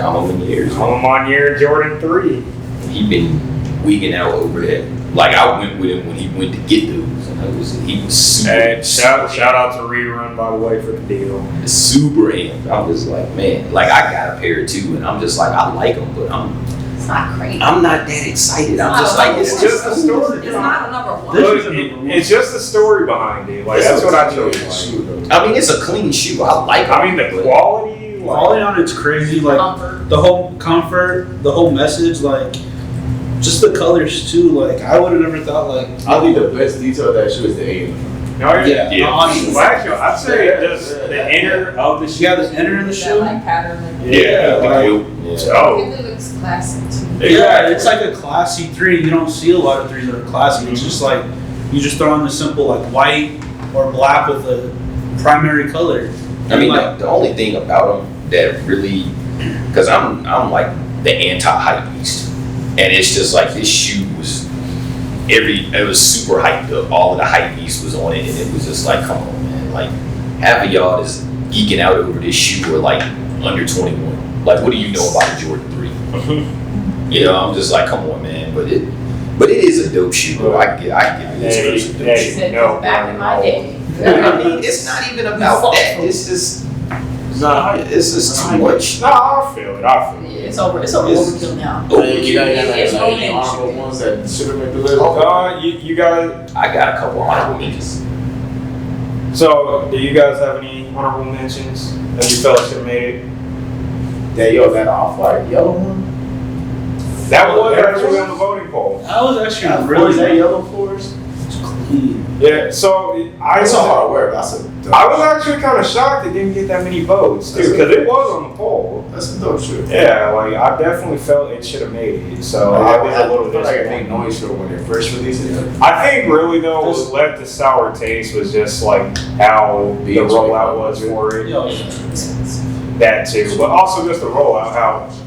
How many years? Almanac Jordan 3. He been wigging out over that. Like I went with him when he went to get those, and he was super. And shout out to Rerun, by the way, for the deal. Super amped. I'm just like, man, like I got a pair too, and I'm just like, I like them, but It's not crazy. I'm not that excited. I'm It's just not like, It's just a story. It's not a number one. This is a number one. It's just a story behind it. Like that's what I chose. Like. I mean, it's a clean shoe. I like it. I mean, the quality. Quality on it's crazy. Like Comfort. the whole comfort, the whole message, like just the colors too. Like I would have never thought. Like I think the best detail of that shoe is the 8. yeah. Honestly, well, actually, I'd say just the inner of the shoe. Yeah, the inner in the That shoe. like pattern. Yeah, like- Oh, It looks classic too. Yeah, it's like a classy 3. You don't see a lot of 3s that are classy. It's just like you just throw on the simple like white or black with a primary color. I mean, like, the only thing about them that really, because I'm like the anti-hype beast, and it's just like this shoe was it was super hyped up. All of the hype beast was on it, and it was just like, come on, man, like half of y'all is geeking out over this shoe are like under 21. Like, what do you know about a Jordan 3? You know, I'm just like, come on, man, but it is a dope shoe, bro. I give it this person dope shoe. no, Back in my day. I mean, it's not even about that. It's just too much. No, I feel it. It's overkill now. You got It's like orange. honorable ones that should have been delivered. You guys. I got a couple honorable mentions. So, do you guys have any honorable mentions that you felt should have made it? That off-white yellow one. That was actually on the voting poll. that was actually Really, really that yellow force? It's clean. Yeah. So It's so hard to wear, but that's a dope. I was actually kind of shocked it didn't get that many votes too, because it was on the poll. That's a dope shoe. Yeah, like I definitely felt it should have made it. So I was a little like a big disappointed. noise show when they first released it. I think really though what left a sour taste was just like how the rollout was for it. Yo, That too, but also just the rollout.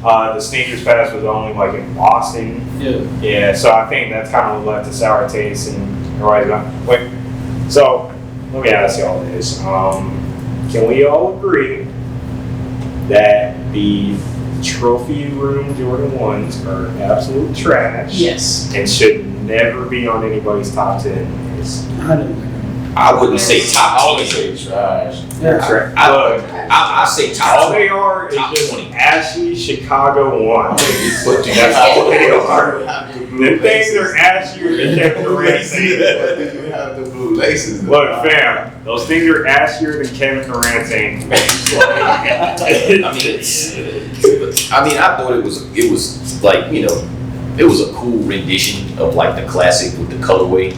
How the Sneakers Pass was only like in Boston. yeah. Yeah, so I think that's kind of what left a sour taste and everybody's like, wait. So let me ask y'all this: can we all agree that the trophy room Jordan 1s are absolute trash? Yes. And should never be on anybody's top 10 list. I don't know. I wouldn't say I top always 10. say trash. Trash. I say top All 20. they are is Top just 20. ashy Chicago 1. But do you That's have all they are. the blue The things laces? are ashier than Kevin Durant's. But do you have the blue laces? Look, fam, those things are ashier than Kevin Durant's ankles. I thought it was like, you know, it was a cool rendition of like the classic with the colorway.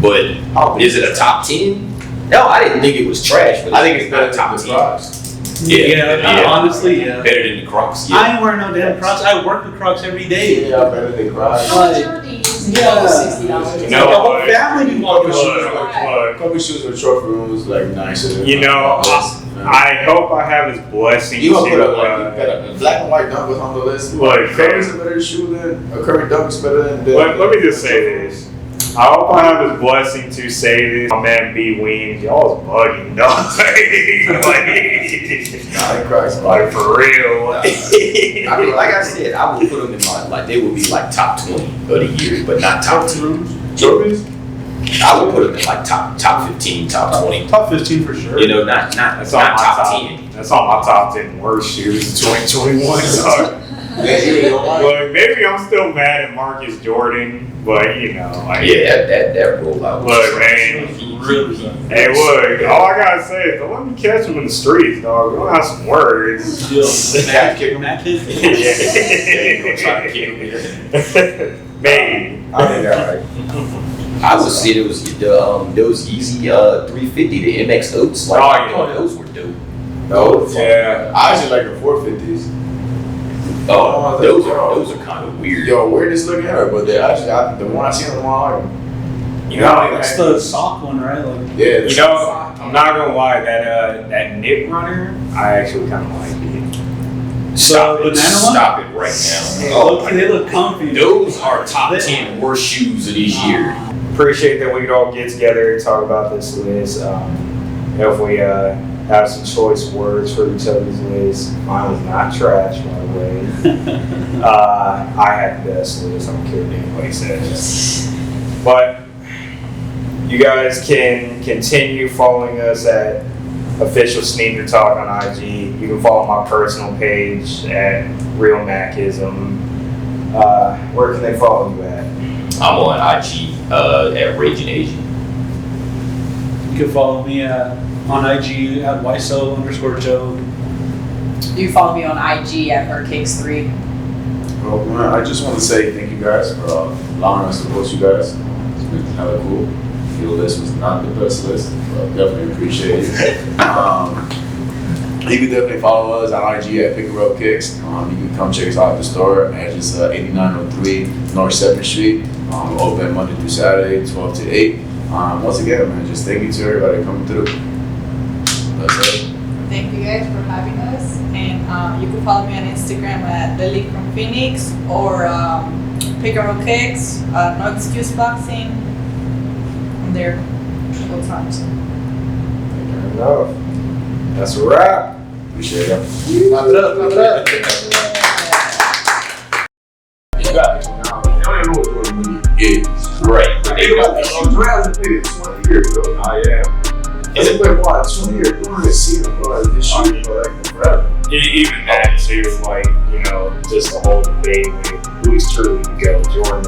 But is it a top 10? No, I didn't think it was trash, but I think it's better not than top the 10. Crocs. Yeah, honestly, yeah. Better than the Crocs. Yeah. I ain't wearing no damn Crocs. I work with Crocs every day. Yeah, better than Crocs. How much are these? Yeah. $60. You The know whole what? family be walking shoes. Look, Couple shoes with trophy rooms like nicer than you know, I hope I have his blessing You gonna put to. a black and white dunk was on the list. Look, Curry is a better shoe than a Curry dunk is better than. Let me just say this. I hope I have his blessing to say this. My man B Wings, y'all is bugging, dog. Like for real. I mean, like I said, I would put them in my, like, they would be like top 20 of the year, but not top 10. Trophies? I would put them in like top 15, top 20. Top 15 for sure. You know, not That's on my top 10. That's on my top 10 worst shoes of 2021. So. Yeah, Look, maybe I'm still mad at Marcus Jordan, but you know, like, Yeah, that rollout. look, man. Really. Hey, look, all I gotta say is don't let me catch him in the streets, dog. We don't have some words. Yo, Matt kick him. Matt kick. Yeah, try to kick him here. Maybe. I think that right. I would say there was those Yeezy 350, the MX Oats. Like, Oh, yeah. those were dope. No, Yeah. I actually like the 450s. Oh, those are kind of weird. Yo, weird is looking at her, but they actually, the one I seen on the wall, You know, That's the sock one, right? Like, yeah, you know, I'm not gonna lie, that knit runner, I actually kind of like it. Stop The it. banana one? Stop it right now. look, they look comfy. Those are top 10 worst shoes of this year. Appreciate that we could all get together and talk about this list. If we have some choice words for each other's list. Mine was not trash, by the way. I had the best list. I don't care what anybody says. But you guys can continue following us at Official Sneaker Talk on IG. You can follow my personal page at Real Macism. Where can they follow you at? I'm on IG at Raging Asian. You can follow me on IG at YSO_Joe. You can follow me on IG at HerCakes3. Well, man, I just want to say thank you guys for allowing us to host you guys. It's been hella cool. Your list was not the best list, but definitely appreciate it. You can definitely follow us on IG at Pick Up Kicks. You can come check us out at the store at just 8903 North 7th Street. Open Monday through Saturday, 12 to 8. Once again, man, just thank you to everybody coming through. That's it. Thank you guys for having us. And you can follow me on Instagram at Lily from Phoenix or Pick Up Kicks, No Excuse Boxing. I'm there all times. Fair enough. That's a wrap. Appreciate it. Clap it up, clap it up. You got it. Now, I don't even know what Jordan really is. Right. Jordan hasn't played in 20 years, bro. Oh yeah. Is it been what, 20 years? You don't even see him, bro. This shit, bro, like forever. Even that too, like, you know, just the whole debate with who's truly the GOAT, Jordan